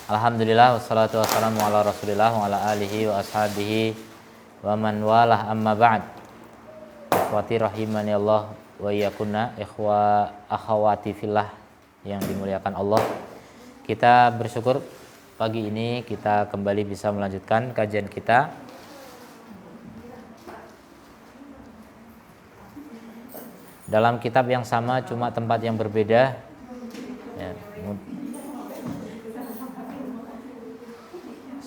Alhamdulillah wassalatu wassalamu ala Rasulillah wa ala alihi wa ashabihi wa man walah, amma ba'd. Ikhwati rahimani Allah wa iyyakunna, akhwati fillah yang dimuliakan Allah. Kita bersyukur pagi ini kita kembali bisa melanjutkan kajian kita dalam kitab yang sama cuma tempat yang berbeda ya.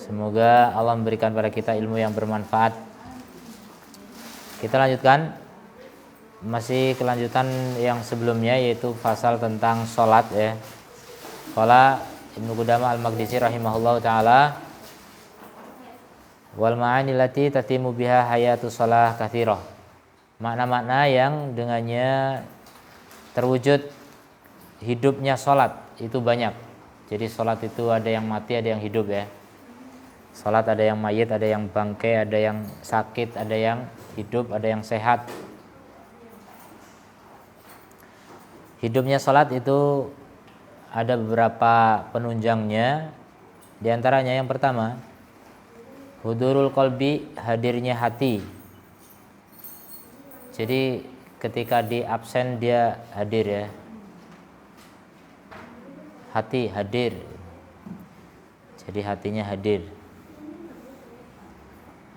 Semoga Allah memberikan pada kita ilmu yang bermanfaat. Kita lanjutkan, masih kelanjutan yang sebelumnya, yaitu pasal tentang sholat ya. Qala Ibnu Qudamah Al-Maqdisi rahimahullah ta'ala, wal ma'ani lati tatimu biha hayatu sholah kathirah. Makna-makna yang dengannya terwujud hidupnya sholat itu banyak. Jadi sholat itu ada yang mati, ada yang hidup ya. Salat ada yang mayit, ada yang bangkai, ada yang sakit, ada yang hidup, ada yang sehat. Hidupnya salat itu ada beberapa penunjangnya. Di antaranya yang pertama, hudurul qalbi, hadirnya hati. Jadi ketika di absen dia hadir ya. Hati hadir. Jadi hatinya hadir.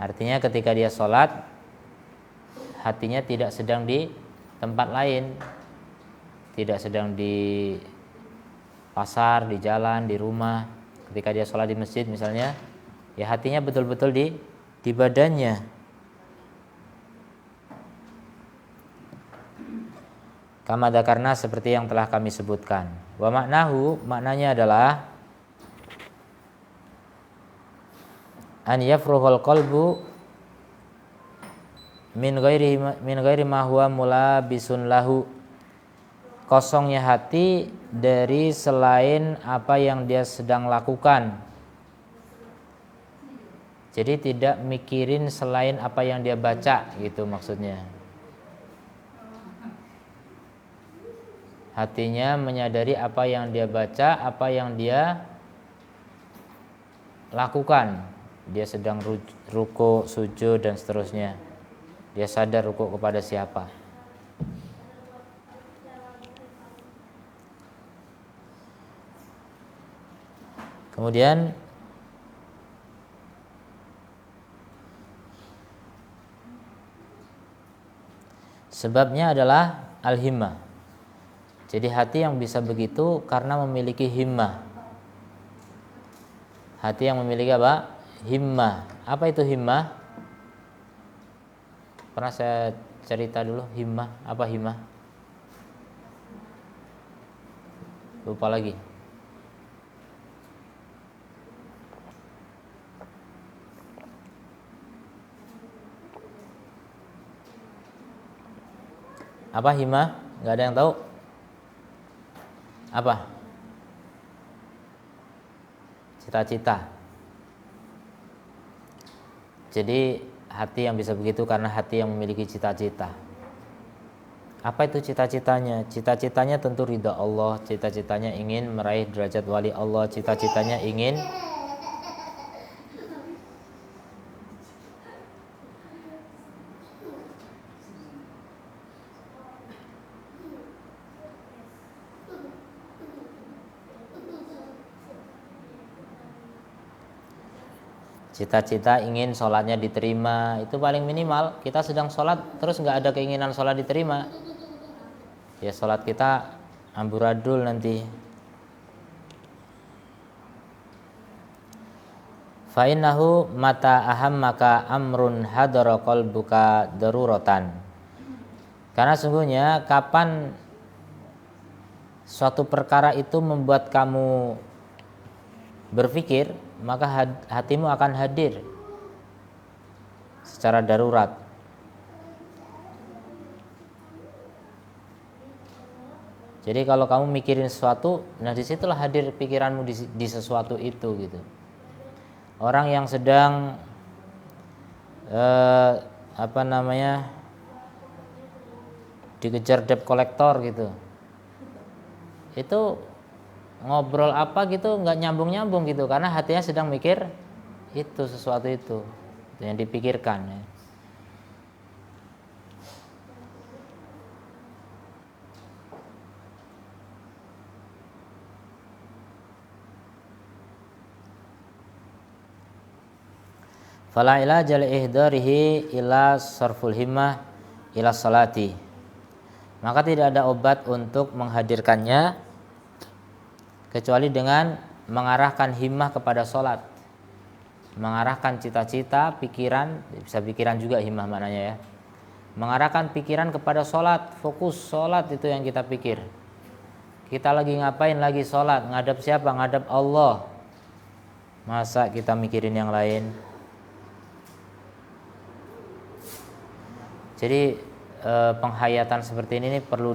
Artinya ketika dia sholat, hatinya tidak sedang di tempat lain, tidak sedang di pasar, di jalan, di rumah. Ketika dia sholat di masjid misalnya, ya hatinya betul-betul di badannya. Kama dzakarna, seperti yang telah kami sebutkan. Wa maknahu, maknanya adalah an yafruhul qalbu min ghairi ma huwa mulabisun lahu. Kosongnya hati dari selain apa yang dia sedang lakukan. Jadi tidak mikirin selain apa yang dia baca gitu maksudnya. Hatinya menyadari apa yang dia baca, apa yang dia lakukan. Dia sedang ruku, sujud dan seterusnya. Dia sadar ruku kepada siapa. Kemudian sebabnya adalah al-himmah. Jadi hati yang bisa begitu karena memiliki himmah. Hati yang memiliki apa? Himmah. Apa itu himmah? Pernah saya cerita dulu himmah. Apa himmah? Lupa lagi. Apa himmah? Gak ada yang tahu? Apa? Cita-cita. Jadi hati yang bisa begitu karena hati yang memiliki cita-cita. Apa itu cita-citanya? Cita-citanya tentu ridha Allah. Cita-citanya ingin meraih derajat wali Allah. Cita-citanya ingin cita-cita ingin sholatnya diterima. Itu paling minimal. Kita sedang sholat terus gak ada keinginan sholat diterima, ya sholat kita amburadul nanti. Fa innahu mata ahammaka amrun hadara qalbuka daruratan. Karena sungguhnya kapan suatu perkara itu membuat kamu berpikir, maka hatimu akan hadir secara darurat. Jadi kalau kamu mikirin sesuatu, nah disitulah hadir pikiranmu di sesuatu itu gitu. Orang yang sedang dikejar debt collector gitu, itu ngobrol apa gitu nggak nyambung gitu, karena hatinya sedang mikir itu, sesuatu itu yang dipikirkan ya. Fala ilaja li ihdarihi ila sarful himmah ila salati. Maka tidak ada obat untuk menghadirkannya kecuali dengan mengarahkan himmah kepada salat. Mengarahkan cita-cita, pikiran, bisa pikiran juga himmah maknanya ya. Mengarahkan pikiran kepada salat, fokus salat itu yang kita pikir. Kita lagi ngapain? Lagi salat, ngadap siapa? Ngadap Allah. Masa kita mikirin yang lain? Jadi penghayatan seperti ini perlu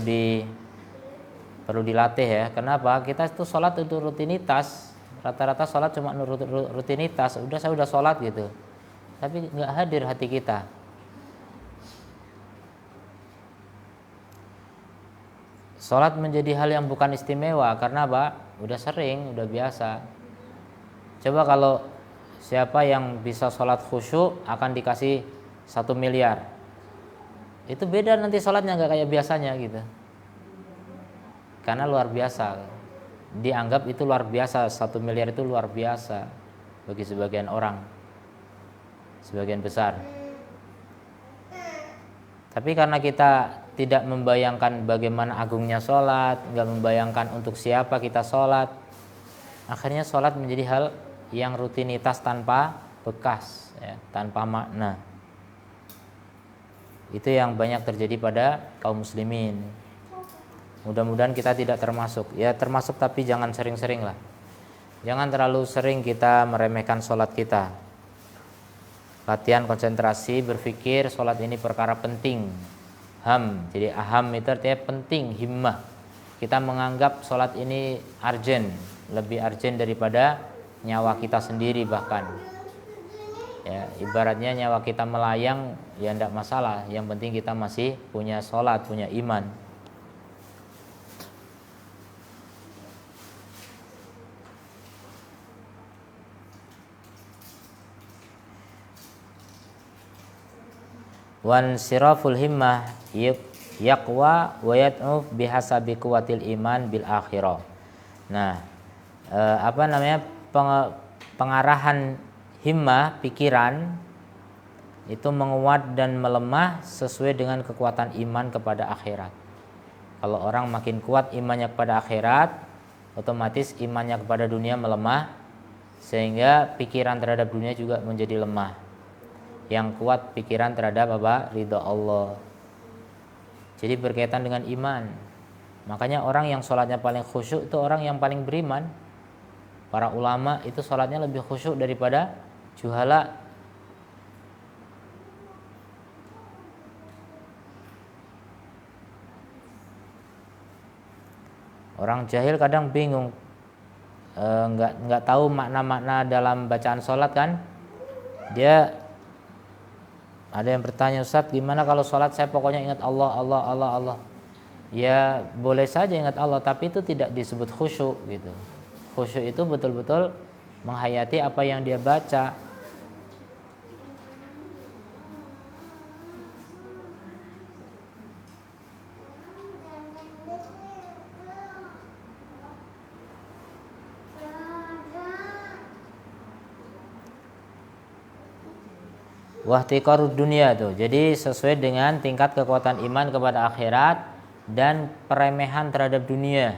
dilatih ya. Kenapa? Kita itu sholat itu rutinitas. Rata-rata sholat cuma rutinitas. Saya udah sholat gitu. Tapi nggak hadir hati kita. Sholat menjadi hal yang bukan istimewa. Karena apa? Udah sering, udah biasa. Coba kalau siapa yang bisa sholat khusyuk akan dikasih 1 miliar. Itu beda nanti sholatnya, nggak kayak biasanya gitu, karena luar biasa, dianggap itu luar biasa. 1 miliar itu luar biasa bagi sebagian orang, sebagian besar. Tapi karena kita tidak membayangkan bagaimana agungnya sholat, nggak membayangkan untuk siapa kita sholat, akhirnya sholat menjadi hal yang rutinitas tanpa bekas ya, tanpa makna. Itu yang banyak terjadi pada kaum muslimin. Mudah-mudahan kita tidak termasuk. Ya termasuk, tapi jangan sering-sering lah. Jangan terlalu sering kita meremehkan sholat kita. Latihan konsentrasi, berpikir sholat ini perkara penting. Jadi aham itu artinya penting, himmah. Kita menganggap sholat ini urgent, lebih urgent daripada nyawa kita sendiri bahkan. Ya, ibaratnya nyawa kita melayang ya tidak masalah, yang penting kita masih punya sholat, punya iman. Wan siraful himmah yaqwa wa yat'uf bihasabi quwwatil iman bil akhirah. Nah, pengarahan himmah, pikiran itu menguat dan melemah sesuai dengan kekuatan iman kepada akhirat. Kalau orang makin kuat imannya kepada akhirat, otomatis imannya kepada dunia melemah, sehingga pikiran terhadap dunia juga menjadi lemah. Yang kuat pikiran terhadap ridha Allah. Jadi berkaitan dengan iman. Makanya orang yang sholatnya paling khusyuk itu orang yang paling beriman. Para ulama itu sholatnya lebih khusyuk daripada juhala. Orang jahil kadang bingung, nggak tahu makna-makna dalam bacaan sholat kan. Dia ada yang bertanya, Ustaz, gimana kalau sholat saya pokoknya ingat Allah, Allah, Allah, Allah. Ya boleh saja ingat Allah, tapi itu tidak disebut khusyuk gitu. Khusyuk itu betul-betul menghayati apa yang dia baca. Wahtiqarud dunia tuh. Jadi sesuai dengan tingkat kekuatan iman kepada akhirat dan peremehan terhadap dunia.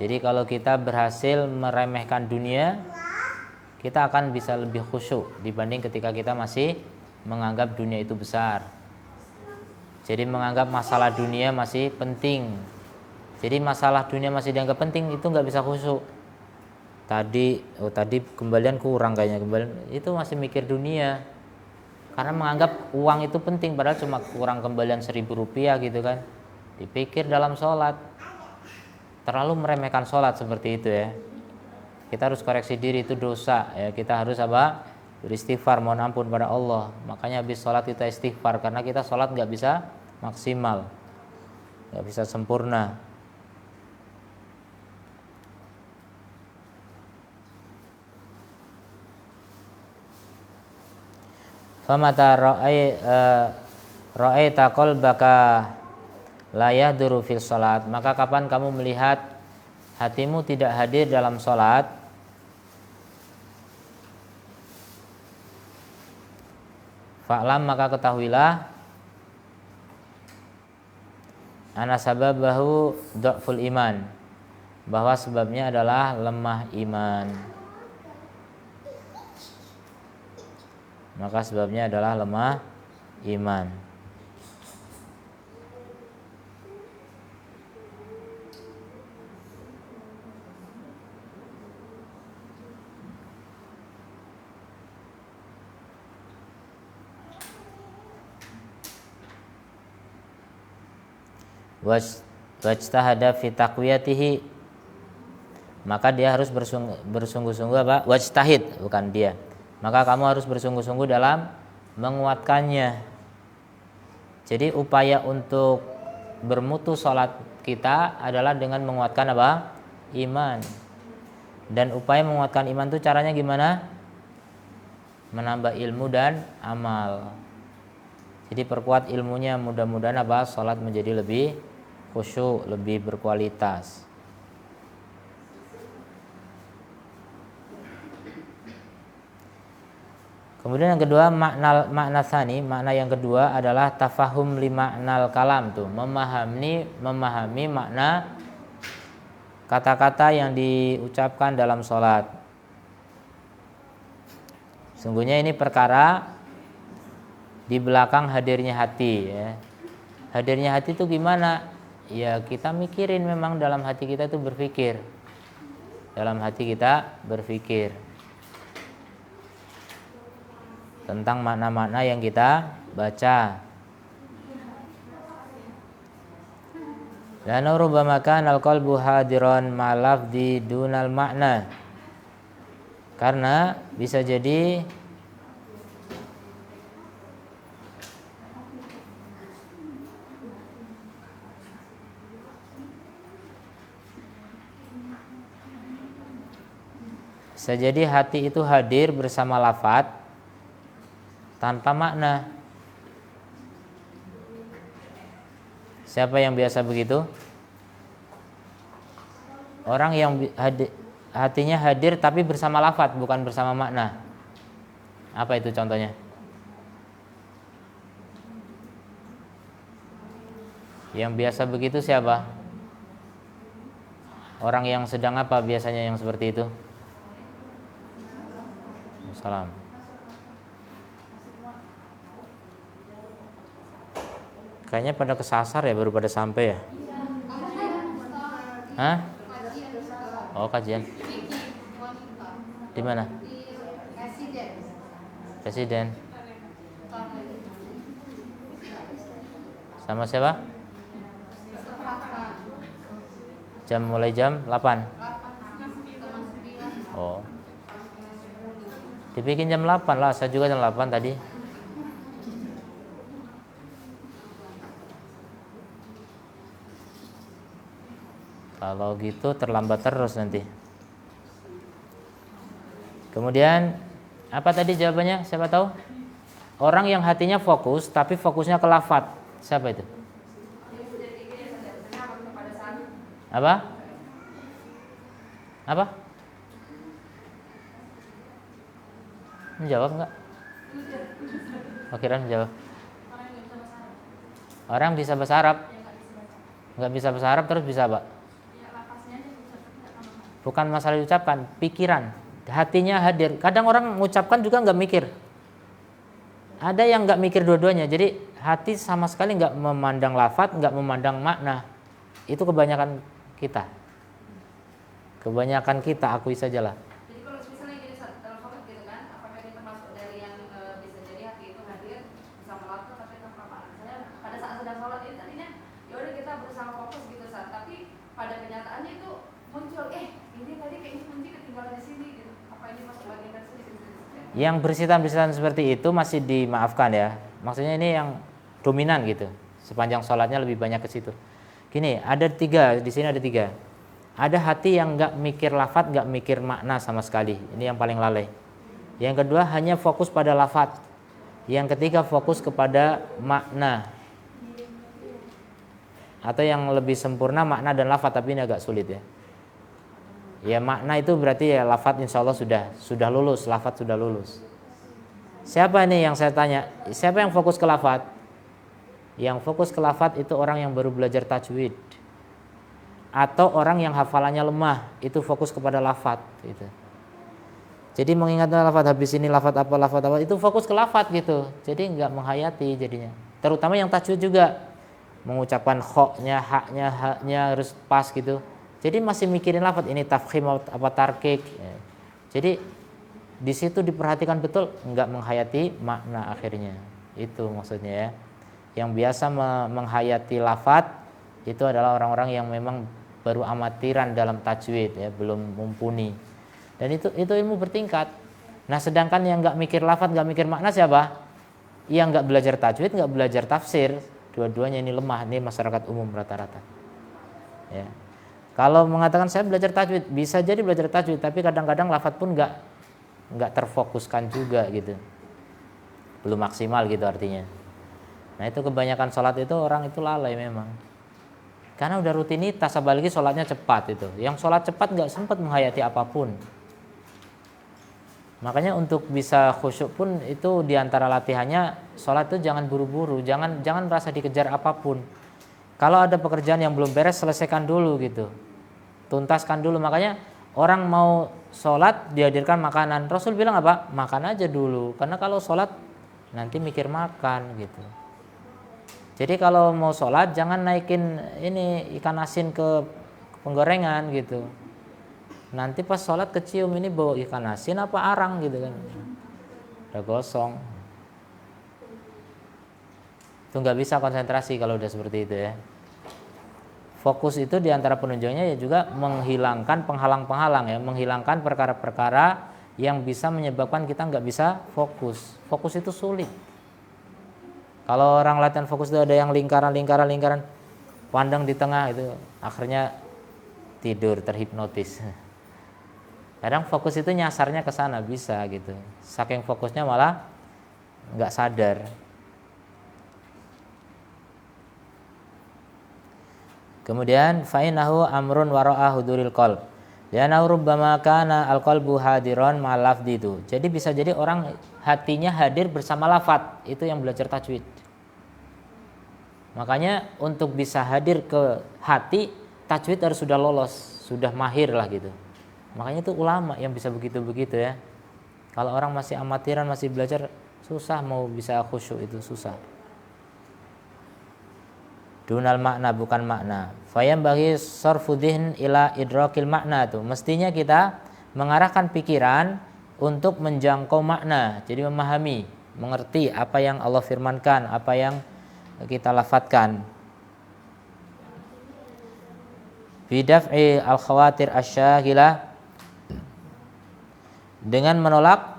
Jadi kalau kita berhasil meremehkan dunia, kita akan bisa lebih khusyuk dibanding ketika kita masih menganggap dunia itu besar. Jadi menganggap masalah dunia masih penting. Jadi masalah dunia masih dianggap penting, itu nggak bisa khusyuk. Tadi kembalian kurang kayaknya, kembalian itu masih mikir dunia. Karena menganggap uang itu penting, padahal cuma kurang kembalian 1.000 rupiah gitu kan. Dipikir dalam sholat. Terlalu meremehkan sholat seperti itu ya. Kita harus koreksi diri, itu dosa ya. Kita harus beristighfar, mohon ampun pada Allah. Makanya habis sholat kita istighfar, karena kita sholat gak bisa maksimal, gak bisa sempurna. famata ra'aita qalbaka la yahduru fil salat, maka kapan kamu melihat hatimu tidak hadir dalam salat, fa'lam, maka ketahuilah, ana sababahu dha'ful iman, bahwa sebabnya adalah lemah iman. Maka sebabnya adalah lemah iman. Wajtahada fi taqwiyatihi, maka dia harus bersungguh-sungguh apa? Wajtahid, bukan dia. Maka kamu harus bersungguh-sungguh dalam menguatkannya. Jadi upaya untuk bermutu sholat kita adalah dengan menguatkan apa? Iman. Dan upaya menguatkan iman itu caranya gimana? Menambah ilmu dan amal. Jadi perkuat ilmunya, mudah-mudahan apa? Sholat menjadi lebih khusyuk, lebih berkualitas. Kemudian yang kedua, makna tsani, makna yang kedua adalah tafahum li ma'nal kalam, tuh memahami makna kata-kata yang diucapkan dalam sholat. Sungguhnya ini perkara di belakang hadirnya hati, ya. Hadirnya hati itu gimana? Ya kita mikirin, memang dalam hati kita itu berpikir. Dalam hati kita berpikir tentang makna-makna yang kita baca. Lana rubbama kana al-qalbu hadiran ma lafzi dunal makna. Karena bisa jadi hati itu hadir bersama lafaz tanpa makna. Siapa yang biasa begitu? Orang yang hatinya hadir tapi bersama lafaz, bukan bersama makna. Apa itu contohnya? Yang biasa begitu siapa? Orang yang sedang apa biasanya yang seperti itu? Salam. Kayaknya pada kesasar ya, baru pada sampai ya. Hah? Oh, kajian. Di mana? Presiden. Sama siapa? Mulai jam 8. Oh. Dibikin jam 8 lah, saya juga jam 8 tadi. Kalau gitu terlambat terus nanti. Kemudian apa tadi jawabannya? Siapa tahu? Orang yang hatinya fokus tapi fokusnya ke lafaz. Siapa itu? Apa? Apa? Menjawab enggak? Kira-kira menjawab. Orang bisa bahasa Arab. Enggak bisa bahasa Arab terus bisa apa? Bukan masalah diucapkan, pikiran, hatinya hadir. Kadang orang mengucapkan juga nggak mikir. Ada yang nggak mikir dua-duanya. Jadi hati sama sekali nggak memandang lafaz, nggak memandang makna. Itu kebanyakan kita. Kebanyakan kita, akui sajalah. Jadi kalau misalnya jadi dalam sholat gitu kan, apakah ini termasuk dari yang bisa jadi hati itu hadir bersama lafaz tapi tanpa makna? Misalnya pada saat sedang sholat ini tadinya, ya udah kita berusaha fokus gitu saat, tapi pada kenyataannya itu muncul, ini tadi kayaknya kunci ketinggalan di sini gitu. Apa ini masuk bagian dari sini? Yang bersitan-bersitan seperti itu masih dimaafkan ya. Maksudnya ini yang dominan gitu. Sepanjang sholatnya lebih banyak ke situ. Gini, ada 3, di sini ada 3. Ada hati yang nggak mikir lafaz, nggak mikir makna sama sekali. Ini yang paling lalai. Yang kedua hanya fokus pada lafaz. Yang ketiga fokus kepada makna. Atau yang lebih sempurna makna dan lafaz, tapi ini agak sulit ya. Ya makna itu berarti ya lafaz insya Allah sudah lulus, lafaz sudah lulus. Siapa nih yang saya tanya? Siapa yang fokus ke lafaz? Yang fokus ke lafaz itu orang yang baru belajar tajwid. Atau orang yang hafalannya lemah, itu fokus kepada lafaz gitu. Jadi mengingatkan lafaz habis ini lafaz apa itu fokus ke lafaz gitu. Jadi enggak menghayati jadinya. Terutama yang tajwid juga mengucapkan khoknya, haknya harus pas gitu. Jadi masih mikirin lafaz ini tafkhim apa tarkik. Ya. Jadi di situ diperhatikan betul, enggak menghayati makna akhirnya. Itu maksudnya ya. Yang biasa menghayati lafaz itu adalah orang-orang yang memang baru amatiran dalam tajwid ya, belum mumpuni. Dan itu ilmu bertingkat. Nah, sedangkan yang enggak mikir lafaz, enggak mikir makna siapa? Yang enggak belajar tajwid, enggak belajar tafsir. Dua-duanya ini lemah, ini masyarakat umum rata-rata. Ya. Kalau mengatakan saya belajar tajwid, bisa jadi belajar tajwid, tapi kadang-kadang lafaz pun enggak terfokuskan juga gitu. Belum maksimal gitu artinya. Nah, itu kebanyakan sholat itu orang itu lalai memang. Karena udah rutinitas, apalagi sholatnya cepat itu. Yang sholat cepat nggak sempat menghayati apapun. Makanya untuk bisa khusyuk pun itu diantara latihannya sholat itu jangan buru-buru, jangan merasa dikejar apapun. Kalau ada pekerjaan yang belum beres, selesaikan dulu gitu, tuntaskan dulu. Makanya orang mau sholat dihadirkan makanan, Rasul bilang apa? Makan aja dulu, karena kalau sholat nanti mikir makan gitu. Jadi kalau mau sholat jangan naikin ini ikan asin ke penggorengan gitu. Nanti pas sholat kecium ini bawa ikan asin apa arang gitu kan. Udah gosong. Itu nggak bisa konsentrasi kalau udah seperti itu ya. Fokus itu diantara penunjangnya ya juga menghilangkan penghalang-penghalang ya. Menghilangkan perkara-perkara yang bisa menyebabkan kita nggak bisa fokus. Fokus itu sulit. Kalau orang latihan fokus itu ada yang lingkaran, pandang di tengah itu akhirnya tidur terhipnotis. Kadang fokus itu nyasarnya ke sana bisa gitu. Saking fokusnya malah nggak sadar. Kemudian fa'inahu amrun wara'a huduril qalb. Li'annahu rubbama kana al-qalbu hadiran ma'al lafdhi itu. Jadi bisa jadi orang hatinya hadir bersama lafaz, itu yang belajar tajwid. Makanya untuk bisa hadir ke hati, tajwid harus sudah lolos, sudah mahir lah gitu. Makanya itu ulama yang bisa begitu-begitu ya. Kalau orang masih amatiran, masih belajar, susah mau bisa khusyuk, itu susah. Dunal makna, bukan makna. Fayam bagi sarfudhin ila idrakil makna tuh. Mestinya kita mengarahkan pikiran untuk menjangkau makna. Jadi memahami, mengerti apa yang Allah firmankan, apa yang kita lafadzkan. Bidaf'i al-khawatir asyahilah, dengan menolak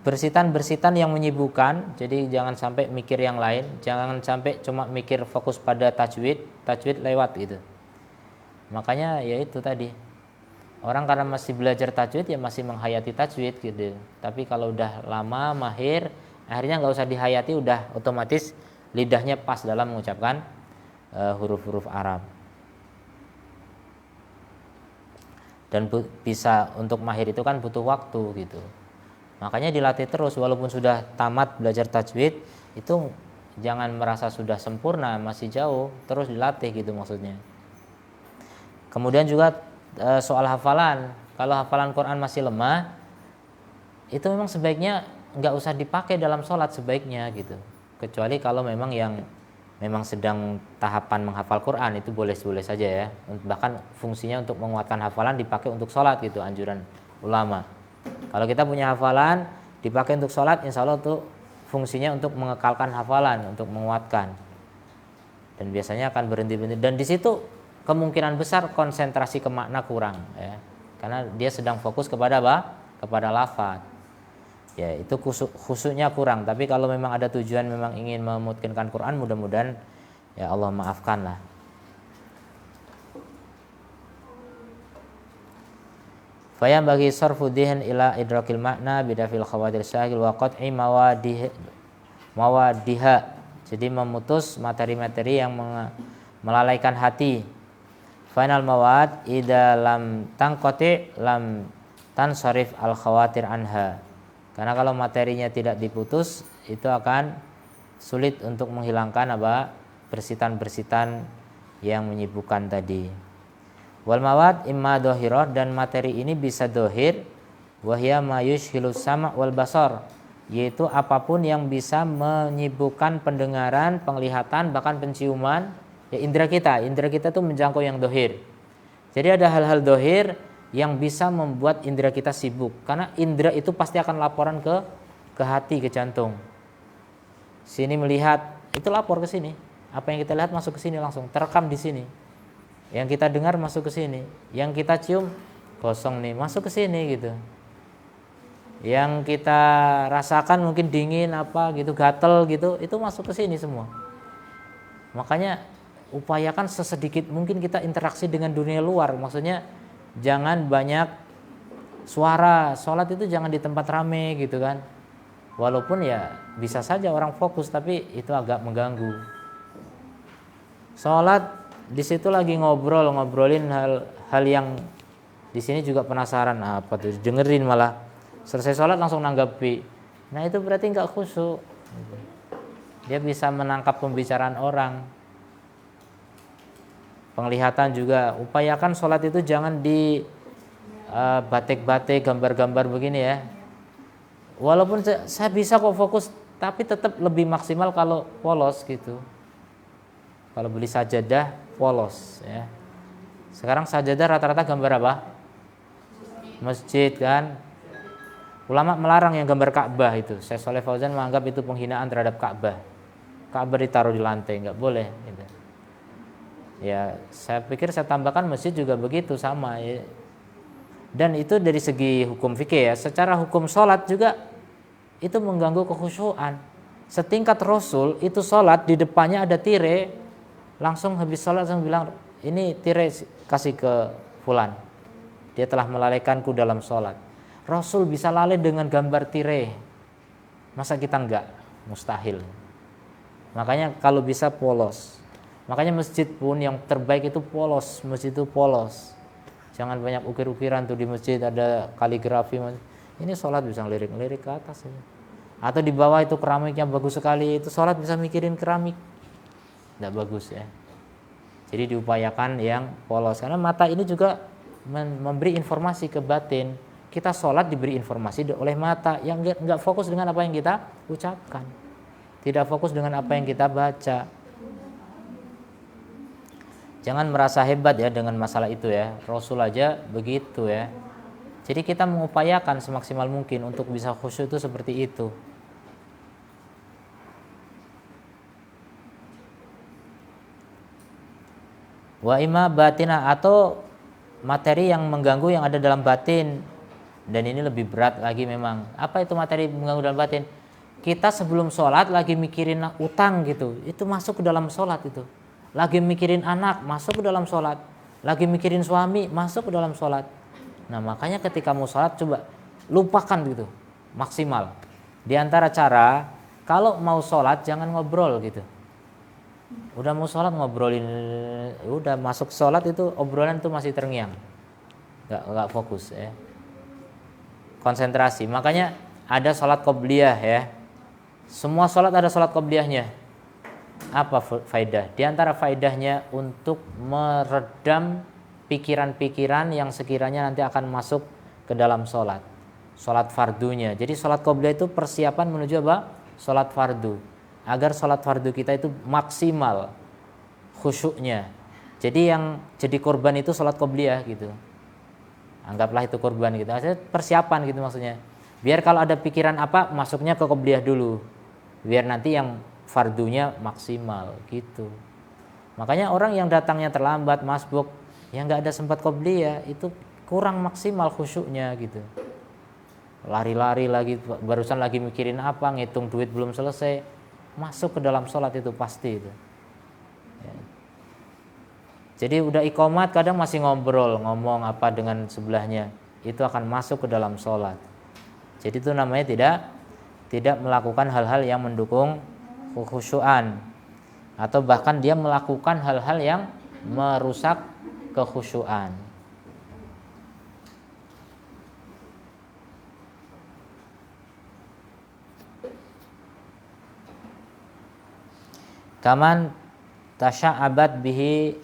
bersitan-bersitan yang menyibukkan. Jadi jangan sampai mikir yang lain, jangan sampai cuma mikir fokus pada tajwid lewat gitu. Makanya ya itu tadi, orang karena masih belajar tajwid ya masih menghayati tajwid gitu. Tapi kalau udah lama mahir, akhirnya nggak usah dihayati, udah otomatis lidahnya pas dalam mengucapkan huruf-huruf Arab. Dan bisa untuk mahir itu kan butuh waktu gitu. Makanya dilatih terus, walaupun sudah tamat belajar tajwid, itu jangan merasa sudah sempurna, masih jauh, terus dilatih gitu maksudnya. Kemudian juga soal hafalan. Kalau hafalan Quran masih lemah, itu memang sebaiknya nggak usah dipakai dalam sholat sebaiknya gitu. Kecuali kalau memang yang memang sedang tahapan menghafal Quran, itu boleh-boleh saja ya. Bahkan fungsinya untuk menguatkan hafalan dipakai untuk sholat gitu, anjuran ulama. Kalau kita punya hafalan dipakai untuk sholat, insya Allah itu fungsinya untuk mengekalkan hafalan, untuk menguatkan. Dan biasanya akan berhenti. Dan di situ kemungkinan besar konsentrasi ke makna kurang ya. Karena dia sedang fokus kepada apa? Kepada lafaz. Ya itu khusyuknya kurang. Tapi kalau memang ada tujuan memang ingin memutkinkan Quran, mudah-mudahan ya Allah maafkan lah. Fayam bagi sarfu dhihn ila idrakil makna bidafil khawatir syahil wa qat'i mawadih mawadiha, jadi memutus materi-materi yang melalaikan hati. Final mawad idza lam tangqati lam tansarif al khawatir anha. Karena kalau materinya tidak diputus, itu akan sulit untuk menghilangkan bersitan-bersitan yang menyibukkan tadi. Wal mawad imma dhahirah, dan materi ini bisa dhahir, wa hiya ma yushghilu sama' wal basar, yaitu apapun yang bisa menyibukkan pendengaran, penglihatan, bahkan penciuman. Ya, indera kita tuh menjangkau yang dohir. Jadi ada hal-hal dohir yang bisa membuat indera kita sibuk, karena indera itu pasti akan laporan ke hati, ke jantung. Sini melihat, itu lapor ke sini. Apa yang kita lihat masuk ke sini langsung, terekam di sini. Yang kita dengar masuk ke sini, yang kita cium kosong nih, masuk ke sini gitu. Yang kita rasakan mungkin dingin apa gitu, gatel gitu, itu masuk ke sini semua. Makanya upayakan sesedikit mungkin kita interaksi dengan dunia luar. Maksudnya jangan banyak suara. Sholat itu jangan di tempat rame gitu kan. Walaupun ya bisa saja orang fokus, tapi itu agak mengganggu. Sholat di situ lagi ngobrolin hal yang di sini juga penasaran apa tuh, dengerin malah. Selesai sholat langsung nanggapi. Nah itu berarti nggak khusyuk. Dia bisa menangkap pembicaraan orang. Penglihatan juga, upayakan sholat itu jangan di batik-batik, gambar-gambar begini ya. Walaupun saya bisa kok fokus, tapi tetap lebih maksimal kalau polos gitu. Kalau beli sajadah polos ya. Sekarang sajadah rata-rata gambar apa? Masjid kan. Ulama melarang yang gambar Ka'bah itu. Syekh Shalih Fauzan menganggap itu penghinaan terhadap Ka'bah. Ka'bah ditaruh di lantai, nggak boleh gitu. Ya, saya pikir saya tambahkan masjid juga begitu sama ya. Dan itu dari segi hukum fikih ya. Secara hukum sholat juga itu mengganggu kekhusyuan. Setingkat Rasul itu sholat di depannya ada tirai, langsung habis sholat langsung bilang, ini tirai kasih ke fulan, dia telah melalaikanku dalam sholat. Rasul bisa lalai dengan gambar tirai, masa kita enggak? Mustahil. Makanya kalau bisa polos. Makanya masjid pun yang terbaik itu polos, masjid itu polos. Jangan banyak ukir-ukiran tuh di masjid, ada kaligrafi. Ini sholat bisa ngelirik-ngelirik ke atas ya. Atau di bawah itu keramiknya bagus sekali, itu sholat bisa mikirin keramik. Tidak bagus ya. Jadi diupayakan yang polos, karena mata ini juga memberi informasi ke batin. Kita sholat diberi informasi oleh mata yang enggak fokus dengan apa yang kita ucapkan, tidak fokus dengan apa yang kita baca. Jangan merasa hebat ya dengan masalah itu ya. Rasul aja begitu ya. Jadi kita mengupayakan semaksimal mungkin untuk bisa khusyuk itu seperti itu. Wa imma batina, atau materi yang mengganggu yang ada dalam batin. Dan ini lebih berat lagi memang. Apa itu materi mengganggu dalam batin? Kita sebelum sholat lagi mikirin utang gitu, itu masuk ke dalam sholat itu. Lagi mikirin anak, masuk ke dalam sholat. Lagi mikirin suami, masuk ke dalam sholat. Nah makanya ketika mau sholat coba lupakan gitu, maksimal. Di antara cara, kalau mau sholat jangan ngobrol gitu. Udah mau sholat ngobrolin, udah masuk sholat itu obrolan itu masih terngiang, nggak fokus ya. Konsentrasi. Makanya ada sholat qobliyah ya. Semua sholat ada sholat qobliyahnya. Apa faedah? Di antara faedahnya untuk meredam pikiran-pikiran yang sekiranya nanti akan masuk ke dalam sholat. Sholat fardunya. Jadi sholat qobliyah itu persiapan menuju apa? Sholat fardu. Agar sholat fardu kita itu maksimal khusyuknya. Jadi yang jadi korban itu sholat qobliyah gitu. Anggaplah itu korban gitu. Persiapan gitu maksudnya. Biar kalau ada pikiran apa masuknya ke qobliyah dulu. Biar nanti yang fardunya maksimal gitu. Makanya orang yang datangnya terlambat, masbuk, yang nggak ada sempat qobliyah itu kurang maksimal khusyuknya gitu. Lari-lari lagi, barusan lagi mikirin apa, ngitung duit belum selesai, masuk ke dalam sholat itu pasti itu. Ya. Jadi udah iqomat kadang masih ngomong apa dengan sebelahnya, itu akan masuk ke dalam sholat. Jadi itu namanya tidak melakukan hal-hal yang mendukung kekhusyuan, atau bahkan dia melakukan hal-hal yang merusak kekhusyuan. Kaman tasya'abat bihi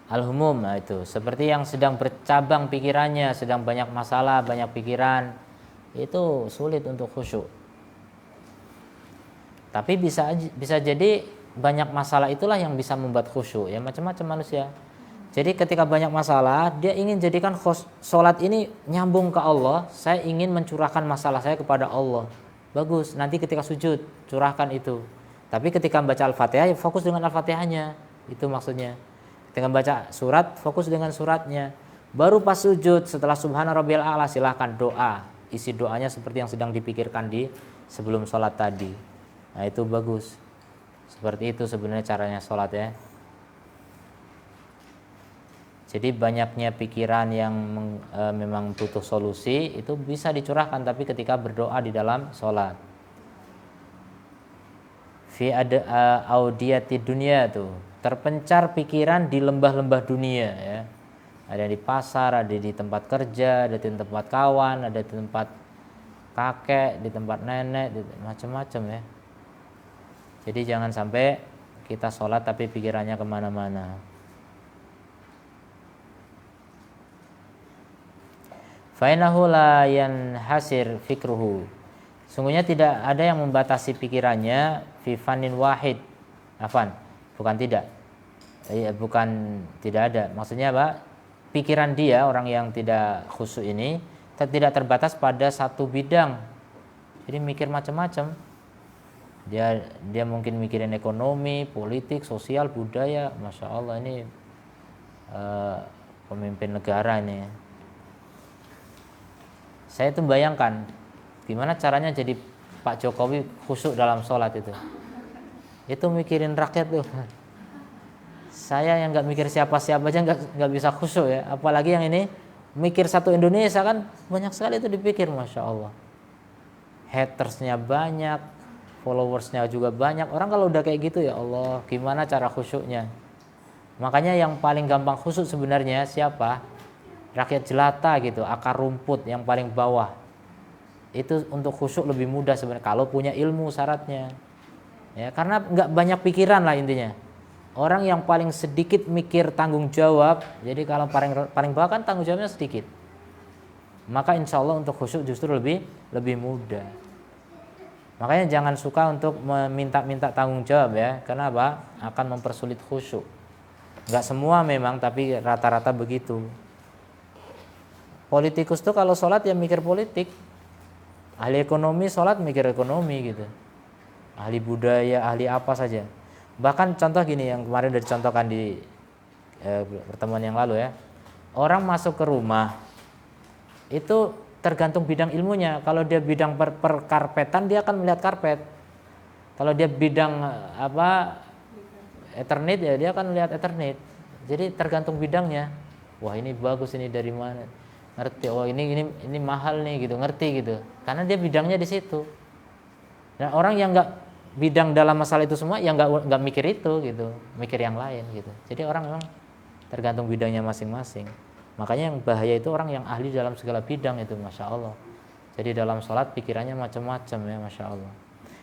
al-humum, itu seperti yang sedang bercabang pikirannya, sedang banyak masalah, banyak pikiran, itu sulit untuk khusyuk. Tapi bisa jadi banyak masalah itulah yang bisa membuat khusyuk, ya macam-macam manusia. Jadi ketika banyak masalah, dia ingin jadikan sholat ini nyambung ke Allah. Saya ingin mencurahkan masalah saya kepada Allah. Bagus, nanti ketika sujud curahkan itu. Tapi ketika membaca Al-Fatihah, ya fokus dengan Al-Fatihahnya. Itu maksudnya. Ketika membaca surat, fokus dengan suratnya. Baru pas sujud, setelah Subhana Rabbiyal A'la, silahkan doa. Isi doanya seperti yang sedang dipikirkan di sebelum sholat tadi. Nah itu bagus. Seperti itu sebenarnya caranya sholat, ya. Jadi banyaknya pikiran yang memang butuh solusi, itu bisa dicurahkan, tapi ketika berdoa di dalam sholat. Fi audiyati dunia, tuh terpencar pikiran di lembah-lembah dunia, ya. Ada di pasar, ada di tempat kerja, ada di tempat kawan, ada di tempat kakek, di tempat nenek, macam-macam, ya. Jadi jangan sampai kita sholat tapi pikirannya kemana-mana. Fainahu la yanhasir fikruhu. Sungguhnya tidak ada yang membatasi pikirannya fi fanin wahid. Afan, bukan tidak. Bukan tidak ada. Maksudnya apa? Pikiran dia, orang yang tidak khusyuk ini, tidak terbatas pada satu bidang. Jadi mikir macam-macam. Dia mungkin mikirin ekonomi, politik, sosial, budaya. Masya Allah, ini pemimpin negara ini. Saya itu bayangkan gimana caranya jadi Pak Jokowi khusyuk dalam sholat itu. Itu mikirin rakyat tuh. Saya yang nggak mikir siapa-siapa aja nggak bisa khusyuk, ya. Apalagi yang ini mikir satu Indonesia, kan banyak sekali itu dipikir, Masya Allah. Hatersnya banyak, followersnya juga banyak. Orang kalau udah kayak gitu, ya Allah, gimana cara khusyuknya? Makanya yang paling gampang khusyuk sebenarnya siapa? Rakyat jelata gitu, akar rumput yang paling bawah. Itu untuk khusyuk lebih mudah sebenarnya kalau punya ilmu syaratnya. Ya, karena nggak banyak pikiran lah intinya. Orang yang paling sedikit mikir tanggung jawab, jadi kalau paling bawah kan tanggung jawabnya sedikit. Maka insya Allah untuk khusyuk justru lebih mudah. Makanya jangan suka untuk meminta tanggung jawab, ya. Karena apa? Akan mempersulit khusyuk. Nggak semua memang, tapi rata-rata begitu. Politikus tuh kalau sholat ya mikir politik. Ahli ekonomi sholat mikir ekonomi gitu. Ahli budaya, ahli apa saja. Bahkan contoh gini yang kemarin udah dicontohkan di pertemuan yang lalu, ya. Orang masuk ke rumah itu tergantung bidang ilmunya. Kalau dia bidang perkarpetan, dia akan melihat karpet. Kalau dia bidang Ethernet, ya dia akan melihat Ethernet. Jadi tergantung bidangnya. Wah, ini bagus, ini dari mana? Ngerti, oh ini mahal nih gitu, ngerti gitu. Karena dia bidangnya di situ. Dan orang yang nggak bidang dalam masalah itu semua, yang nggak mikir itu gitu, mikir yang lain gitu. Jadi orang memang tergantung bidangnya masing-masing. Makanya yang bahaya itu orang yang ahli dalam segala bidang itu, Masya Allah. Jadi dalam sholat pikirannya macam-macam, ya, Masya Allah.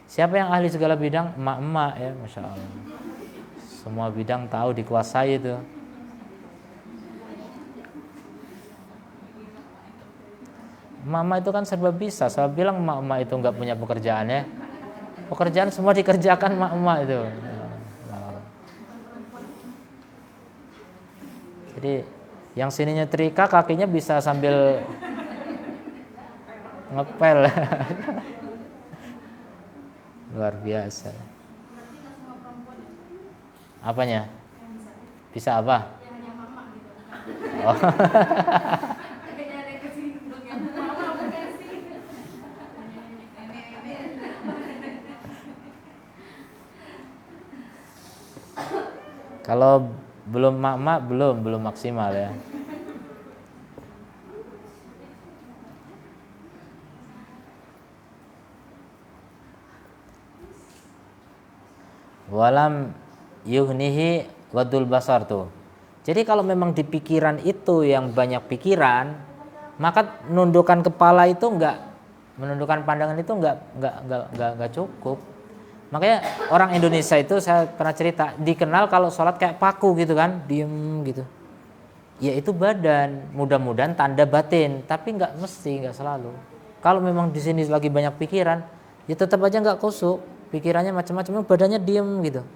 Siapa yang ahli segala bidang? Emak-emak, ya, Masya Allah. Semua bidang tahu, dikuasai itu. Mama itu kan serba bisa. Saya bilang emak-emak itu nggak punya pekerjaan, ya. Pekerjaan semua dikerjakan emak-emak itu. Jadi yang sini nyetrika, kakinya bisa sambil ngepel. Luar biasa. Apanya? Bisa apa? Oh. Kalau belum mak belum maksimal, ya. walam yuhnihi wadul basar tuh. Jadi kalau memang di pikiran itu yang banyak pikiran, maka menundukkan kepala itu menundukkan pandangan itu enggak cukup. Makanya orang Indonesia itu, saya pernah cerita, dikenal kalau sholat kayak paku gitu kan, diem gitu. Ya itu badan, mudah-mudahan tanda batin, tapi enggak mesti, enggak selalu. Kalau memang di sini lagi banyak pikiran, ya tetap aja enggak khusyuk, pikirannya macam-macam, badannya diem gitu.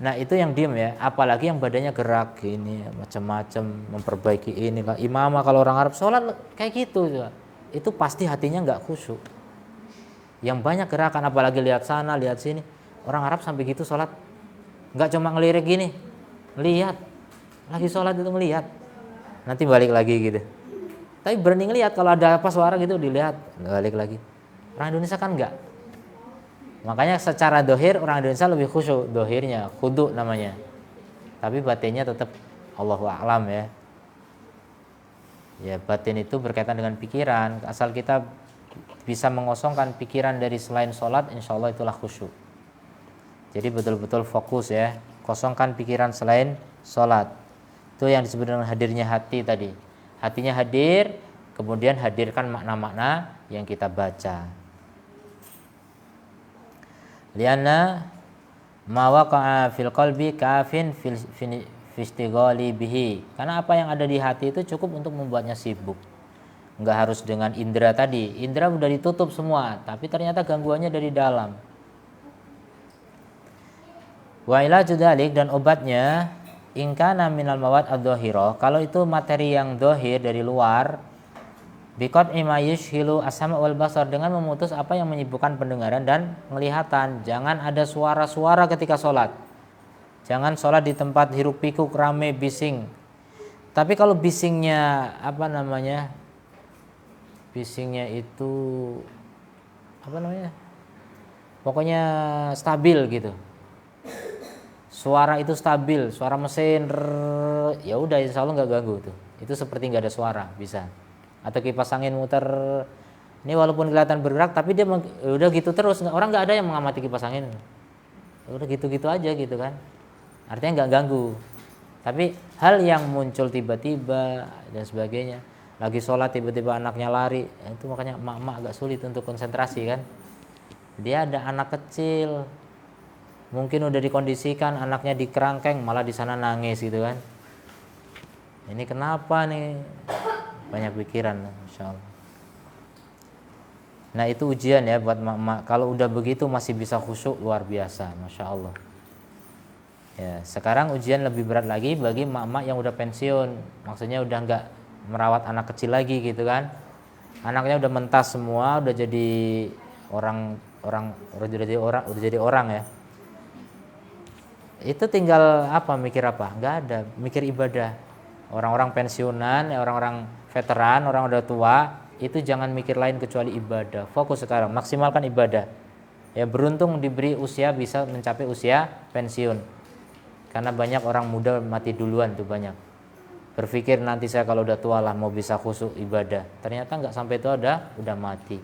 Nah itu yang diem ya, apalagi yang badannya gerak gini, macam-macam, memperbaiki ini. Imamah kalau orang Arab sholat kayak gitu, itu pasti hatinya enggak khusyuk. Yang banyak gerakan, apalagi lihat sana, lihat sini. Orang Arab sampai gitu sholat, nggak cuma ngelirik gini, lihat, lagi sholat itu ngelihat, nanti balik lagi gitu. Tapi berani ngelihat, kalau ada apa suara gitu dilihat, balik lagi. Orang Indonesia kan enggak. Makanya secara dohir orang Indonesia lebih khusyuk, dohirnya khudu namanya. Tapi batinnya tetap Allahu a'lam ya. Ya batin itu berkaitan dengan pikiran. Asal kita bisa mengosongkan pikiran dari selain sholat, insya Allah itulah khusyuk. Jadi betul-betul fokus ya, kosongkan pikiran selain sholat. Itu yang disebut dengan hadirnya hati tadi. Hatinya hadir, kemudian hadirkan makna-makna yang kita baca. Lianna ma waqa'a fil qalbi kafin fil istighali bihi. Karena apa yang ada di hati itu cukup untuk membuatnya sibuk. Nggak harus dengan indera tadi. Indera udah ditutup semua, tapi ternyata gangguannya dari dalam. Wa ilaju dzalik, dan obatnya in kana minal mawad adh-dhahira, kalau itu materi yang dhahir dari luar, biqat ima yushhilu as-sama' wal basar, dengan memutus apa yang menyibukkan pendengaran dan penglihatan. Jangan ada suara-suara ketika sholat. Jangan sholat di tempat hiruk pikuk rame bising. Tapi kalau bisingnya bisingnya itu pokoknya stabil gitu, suara itu stabil, suara mesin ya udah insya Allah nggak ganggu tuh. Itu seperti nggak ada suara, bisa. Atau kipas angin muter, ini walaupun kelihatan bergerak tapi dia udah gitu terus, orang nggak ada yang mengamati kipas angin, udah gitu-gitu aja gitu kan, artinya nggak ganggu. Tapi hal yang muncul tiba-tiba dan sebagainya, lagi sholat tiba-tiba anaknya lari, itu makanya emak-emak agak sulit untuk konsentrasi kan. Dia ada anak kecil, mungkin udah dikondisikan anaknya di kerangkeng, malah di sana nangis gitu kan. Ini kenapa nih? Banyak pikiran, insya Allah. Nah itu ujian ya buat emak-emak. Kalau udah begitu masih bisa khusyuk, luar biasa, masya Allah. Ya, sekarang ujian lebih berat lagi bagi emak-emak yang udah pensiun, maksudnya udah nggak merawat anak kecil lagi gitu kan. Anaknya udah mentas semua, udah jadi udah jadi orang ya. Itu tinggal mikir apa? Nggak ada, mikir ibadah. Orang-orang pensiunan, orang-orang veteran, orang udah tua, itu jangan mikir lain kecuali ibadah. Fokus sekarang, maksimalkan ibadah. Ya beruntung diberi usia bisa mencapai usia pensiun. Karena banyak orang muda mati duluan tuh banyak. Berpikir nanti saya kalau udah tua lah mau bisa khusyuk ibadah. Ternyata nggak sampai itu udah mati.